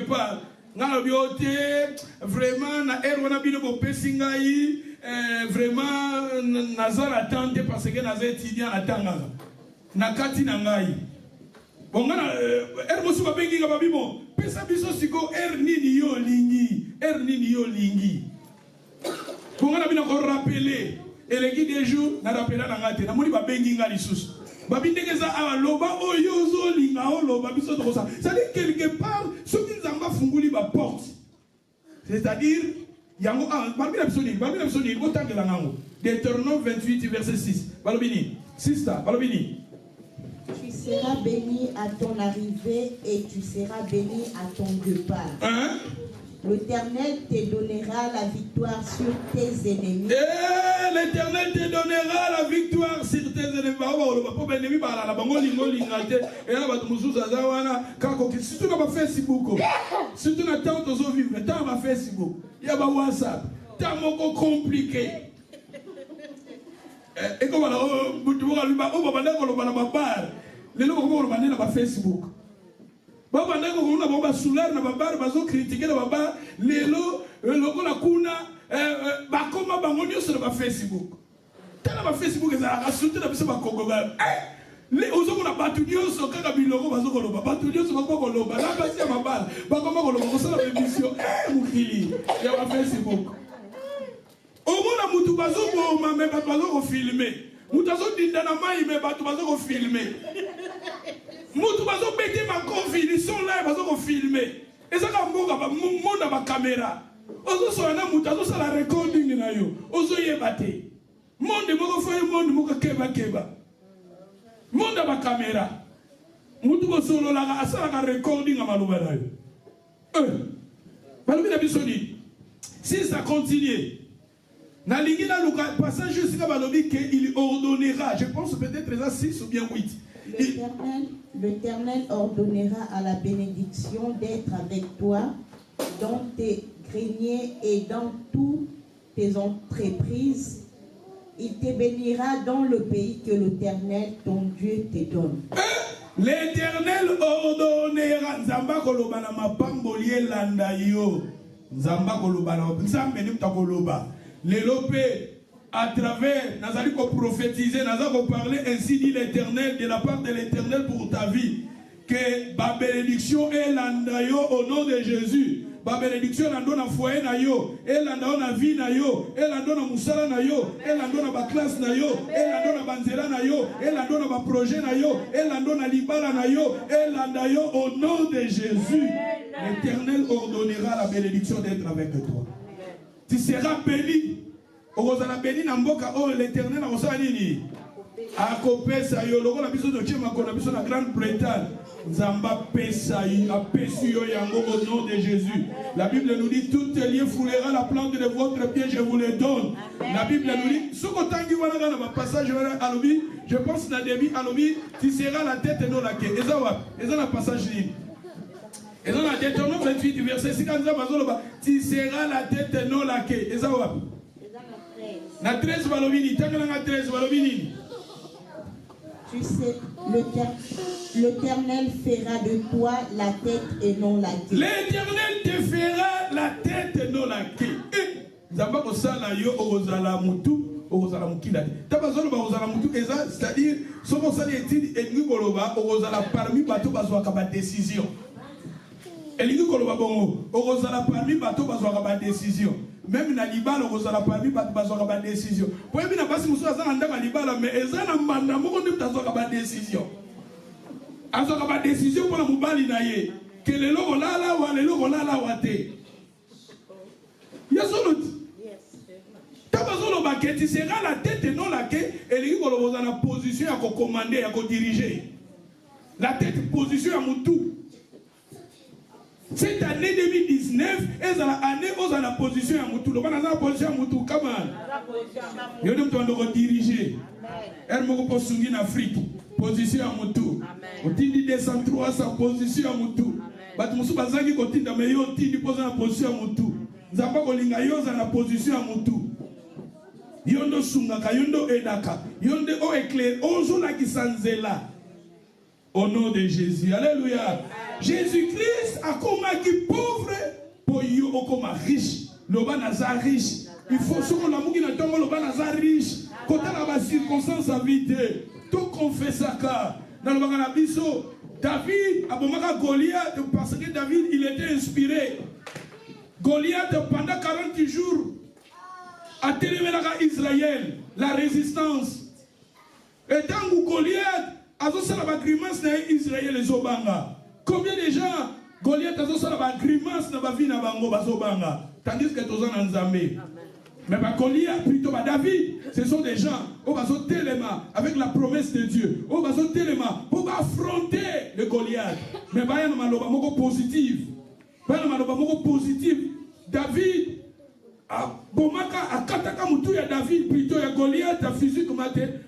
part, na biote vraiment na erwana bino bo pesingai vraiment nazala tante parce que naza étudiant atanga na kati na ngai bongana ermosu babengi nga babimo pesa biso siko nini yo lingi bongana bino ko rappeler eleki des jours na rappela na ngate na moni babengi nga lisusu. Babindekeza aloba oyozo linga oloba biso to ça. C'est-à-dire quelque part ceux qui nous ont funguli ba porte. C'est-à-dire yango babina bisoni botangela ngango. Deutéronome 28 verset 6. Balobini. Sister, balobini. Tu seras béni à ton arrivée et tu seras béni à ton départ. Hein? L'Éternel te donnera la victoire sur tes ennemis. Et l'Éternel te donnera la victoire sur tes ennemis. Surtout dans Facebook, surtout dans temps de vivre, dans Facebook, il y a WhatsApp, tant compliqué. Et comme on Facebook. Baba ndako kuna baba soulaire na baba bazo critiquer na baba lelo lokola kuna bakoma bango nyonso na Facebook. Tala ba Facebook ezala rasoute na biso bakongo ba le ozokona batu nyonso kaka biloko bazokoloba batu nyonso bakokoloba na basi ya mabala bakoma koloba kosala émission mukili ya ba Facebook. Omona mutu bazoboma me bazoko filmer. Mutu azodinda na mai me batu bazoko filmer. Mutu bazo bete ma confi, ils sont là, bazo filmer. Et ça ka mboka ba monda ba caméra. Ozo so na mutu azo sala recording na yo. Ozo yebate. Monde moko foye monde moko keba. Monda ba caméra. Mutu ko solo la asala ka recording a maloba na yo. Balobi na bisoni. Si ça continue. Na lingi na luka passage jusqu'à balobi que il ordonnera, je pense peut-être les 6 ou bien 8. L'Éternel ordonnera à la bénédiction d'être avec toi dans tes greniers et dans toutes tes entreprises. Il te bénira dans le pays que l'Éternel, ton Dieu, te donne. L'Éternel ordonnera. Nzamba koloba na mapambolier landa yo. Nzamba koloba na nzambe ni mtakoloba. Lelope à travers, nazali ko prophétiser, nazali ko parler, ainsi dit l'Éternel, de la part de l'Éternel pour ta vie, que ma bénédiction est l'andayo au nom de Jésus. Ma bénédiction est l'andayo na foyer na yo, est l'andayo na vie na yo, est l'andayo na musala na yo, est l'andayo na ba classe na yo, est l'andayo na banzela na yo, est l'andayo na ba projet na yo, est l'andayo na libala na yo, est l'andayo au nom de Jésus. L'Éternel ordonnera la bénédiction d'être avec toi. Tu seras béni. Orozala béni na mboka oh l'Éternel a nini akopesa yo lokola biso dokie makona biso na Grande-Bretagne nzamba pesa yi apesi yo yango au nom de Jésus. La Bible nous dit tout lieu foulera la plante de votre pied, je vous le donne. La Bible nous dit ce kotangi wana na ba passage alobi je pense na début alobi tu seras la tête et non la queue. Eza na passage ni et dans la Deutéronome 28 verset 6 tu seras la tête et non la queue. Eza wa na 13 balobini, tangana 13 balobini. Tu sais, l'Éternel fera de toi la tête et non la queue. L'Éternel te fera la tête et non la queue. Zamba ko sala yo ozala mutu, ozala mukila. Tabazolo ba ozala mutu eza, c'est-à-dire soko sali etidi engi koloba ozala parmi bato bazwaka ba décision. Elingi koloba bongo, ozala parmi bato bazwaka ba décision. Même na libala ozala parmi bato bazwaka ba décision. Po ebi na basi musu azana ndaka libala mais eza na manda moko nde bazwaka ba décision. Azwaka ba décision pour la mobali na ye. Que lelo kolala wa lelo kolala wa te. Yasolot. Tabazolo ba que tu seras la tête et non la queue. Elingi koloba ozala na position ya ko commander ya ko diriger. La tête position ya mutu. Cette année 2019, elle a l'année où elle a la position à Moutou. Elle a la position à Moutou. Comment? Elle a diriger. Elle m'a posé en Afrique. Position à Moutou. On dit 203 sa position à Moutou. But Moussou Bazaki continue à me dire pose la position à Moutou. Zamba Kolinga Yoza la position à Moutou. Yondo Sungaka, Yondo Edaka, Yondo O éclair, Ozo la Kisanzela. Au nom de Jésus. Alléluia. Jésus-Christ a comme qui pauvre pour yo comme riche. Loba naza riche. Il faut sur la mouki na tongo loba naza riche. Quand on a circonstance à vide, tout confesse ça car dans le bagana biso David a bomaka Goliath parce que David il était inspiré. Goliath pendant 40 jours a téléménaka Israël la résistance. Et tant que Goliath a fait la grimace dans Israël les obanga. Combien de gens Goliath a fait la grimace dans la vie na bango bazobanga tandis que tous en Nzambe. Mais Goliath plutôt David, ce sont des gens au bazo téléma avec la promesse de Dieu. Au bazo téléma pour affronter le Goliath. Mais ba yana maloba moko positif. Ba yana maloba moko positif. David Bomaka akataka mutu ya David plutôt ya Goliath physiquement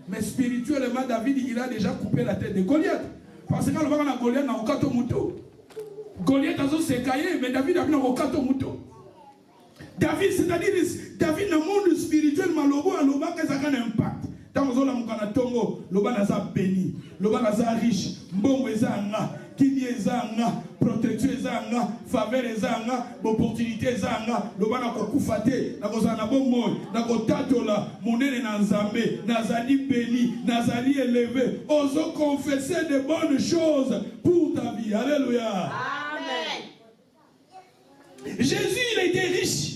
mais spirituellement David il a déjà coupé la tête de Goliath parce que quand on va Goliath na okato mutu Goliath azo sekaye mais David a bien okato mutu David c'est-à-dire David dans le monde spirituel malobo aloba que ça a un impact tant que on a tongo loba naza béni loba naza riche mbongo ezanga kini ezanga protection ezanga faveur ezanga opportunité ezanga loba na kokufa te na kozala na bomoi na kotatola monene na Nzambe nazali béni nazali élevé ozo confesser de bonnes choses pour ta vie. Alléluia. Amen. Jésus il était riche.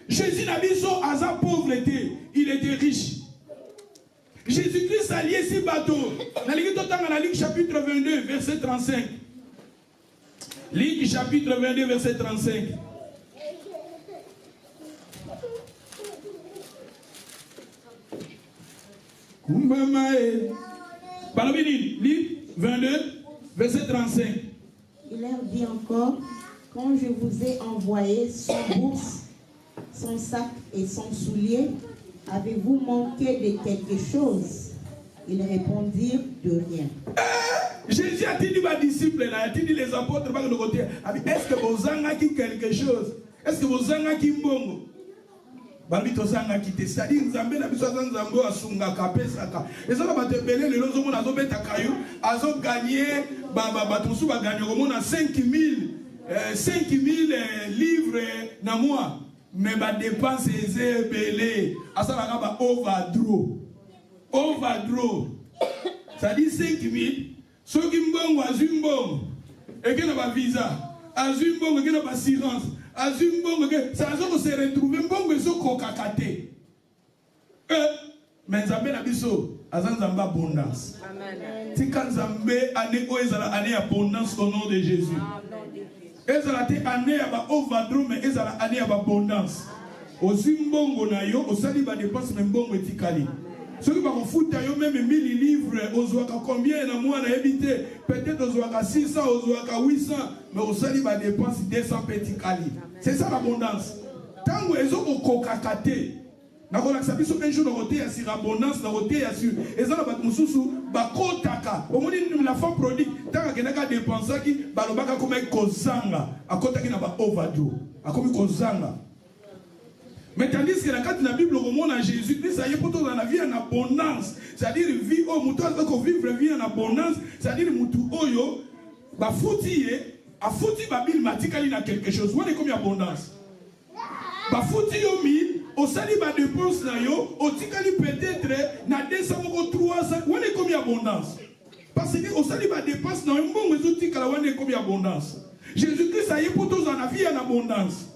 Jésus n'a biso aza pauvreté, il était riche. Jésus-Christ a lié ce bateau. Dans la Ligue chapitre 22, verset 35. Ligue chapitre 22, verset 35. Ligue 22, verset 35. Il leur dit encore, quand je vous ai envoyé son bourse, son sac et son soulier, avez-vous manqué de quelque chose? Ils répondirent de rien. Jésus a dit aux disciples, a dit les apôtres, est-ce que vous avez quelque chose? Est-ce que vous avez quelque chose? C'est-à-dire Nzambe na biso Nzambe asungaka pesaka. Ezala batebele lelo zo mona zo beta kayu, azo gagner bato musu ba gagner au moins 5000 livres na mois. mais ma dépense est belé. Asalaka ba overdraw. Overdraw. Ça dit 5 000. Ceux qui m'ont azumbon. Et qui n'a pas visa. Azumbon, et qui n'a pas assurance. Azumbon, ça a se retrouver. Mbon, mais so kokakate. Mais Nzambe na biso. Azan Nzambe abondance. Amen. Tika Nzambe ane o ezala ane abondance au nom de Jésus. Ezala te ane aba overdraw, mais ezala ane aba abondance. Ozumbongo na yo, osali ba dépense mais mbongo etikali. Ceux qui vont foutre même 1000 livres, aux combien dans mois habité, peut-être aux 600, aux 800, mais au sali va dépenser 200 petits cali. C'est ça l'abondance. Tant que les autres ont kokakate, na ko lakisa biso un jour na côté ya sur abondance na côté ya sur ezala ba mususu ba kotaka. Au moni la femme prodigue, tant que naka dépenser ki balobaka comme kozanga, akotaki na ba overdraw, akomi kozanga. Mais tandis que la Bible remonte à Jésus-Christ, ça y est pour dans la vie en abondance. C'est-à-dire, vie au mouton, vivre vie en abondance. C'est-à-dire, moutou oyo, ba fouti, a fouti babil matikali na quelque chose. Où est comme abondance? Ba fouti yo mille, au sali ba dépense na yo, au tikali peut-être na 200 ou 300. Où est comme abondance? Parce que au sali ba dépense na yo, bon, mais au tikala où est comme abondance. Jésus-Christ, ça y est pour dans la vie en abondance.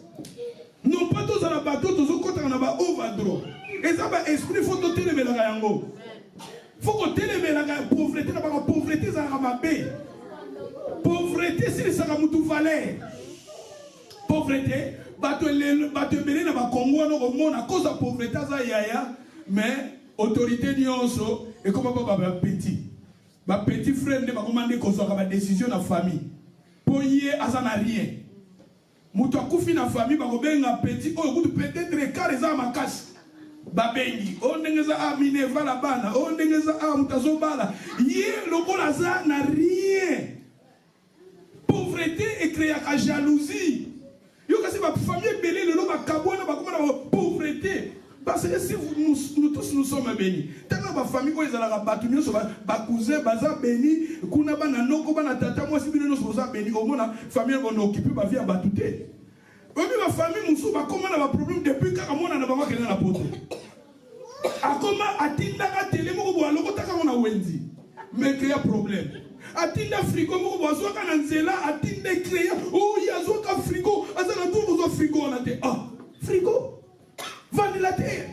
Non pas tous à la bateau, tous au côté en bas overdraw. Et ça va esprit faut te télémer la gayango. Faut que télémer la pauvreté, la pauvreté ça va bé. Pauvreté c'est ça va mutu valeur. Pauvreté, bateau belé na ba Congo no monde à cause de pauvreté ça yaya, mais autorité nyonso et comment pas ba petit. Ba petit frère ne va commander qu'on soit ba décision na famille. Pour y azana rien. Mutu akufi na famille bakobenga petit oyo kutu peut-être car eza makasi babengi o ndengeza a mineva la bana o ndengeza a mutazo bala ye lokola za na rien. Pauvreté et créer la jalousie yo kasi ba famille belé le ba kabona ba komana pauvreté parce que si nous tous nous sommes bénis tellement ba famille ko ezala ka batu nyoso ba cousin baza béni kuna bana noko bana tata moi si bino nyoso baza béni au mona famille bon occuper ba vie à batuté obi ba famille musu ba komana ba problème depuis ka mona na ba kena na poto akoma atinda ka tele moko bo aloko taka mona wenzi mais créer problème atinda frigo moko bo azo ka na nzela atinda créer oh yazo ka frigo azana tout bo frigo na te ah frigo ventilateur.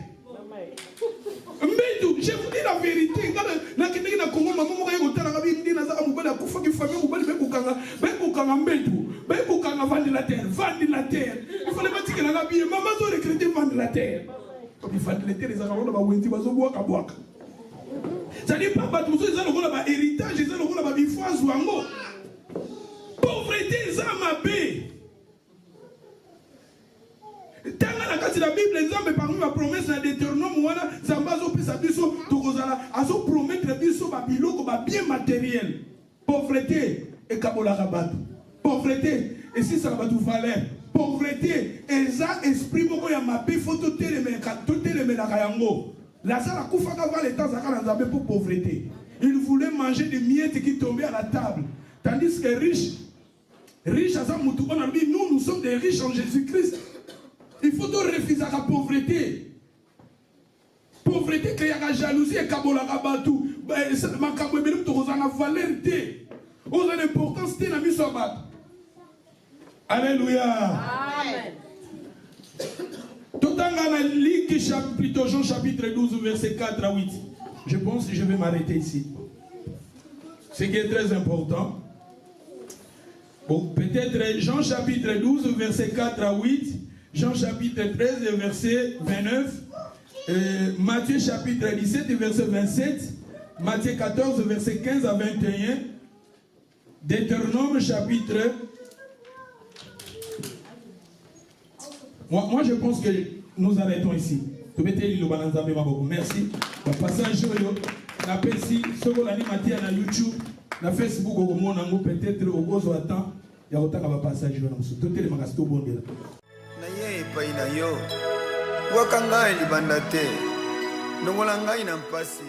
Mais je vous dis la vérité. Na kende na Congo maman mo ko tala ka bindi na za mobali akufa ki famille mobali be kukanga mbetu be kukanga ventilateur. Il fallait pas dire na bien maman zo recruter ventilateur. Comme ventilateur les arabes ba wenzi bazo boaka. Ça dit pas ba tout ça le ba héritage, ça le ba bifoise wango. Pauvreté ça mabé. Tant la Bible, exemple, parmi ma promesse, la Deutéronome, voilà, Zambazo pesa biso, tokozala, azo promettre biso, babiloko, bien matériel. Pauvreté, et kabola rabat. Pauvreté, et si ça va tout valeur. Pauvreté, et ça, esprit, moko ya mabé, faut tout télémer la kayango. La sala koufa kava les temps, ça va pour pauvreté. Il voulait manger des miettes qui tombaient à la table. Tandis que riche, à ça, nous sommes des riches en Jésus-Christ. Il faut refuser la pauvreté. Pauvreté, créer la jalousie et kabola rabatou. Ma kaboué benim to rozana valeur té. Osa l'importance té na mi sobat. Alléluia. Amen. Totanga na Luc chapitre Jean chapitre 12 verset 4 à 8. Je pense que je vais m'arrêter ici. Ce qui est très important. Bon, peut-être Jean chapitre 12 verset 4 à 8. Jean chapitre 13, verset 29, Matthieu chapitre 17, verset 27, Matthieu 14, verset 15 à 21, Deutéronome chapitre... Moi je pense que nous arrêtons ici. Merci. Le passage, la PC, ce qu'on a dit na YouTube, na Facebook, peut-être au gros attend, il y a autant de passages. Tout est le magasin bon de là. Naye epai na yo waka ngai libanda te longola ngai na mpasi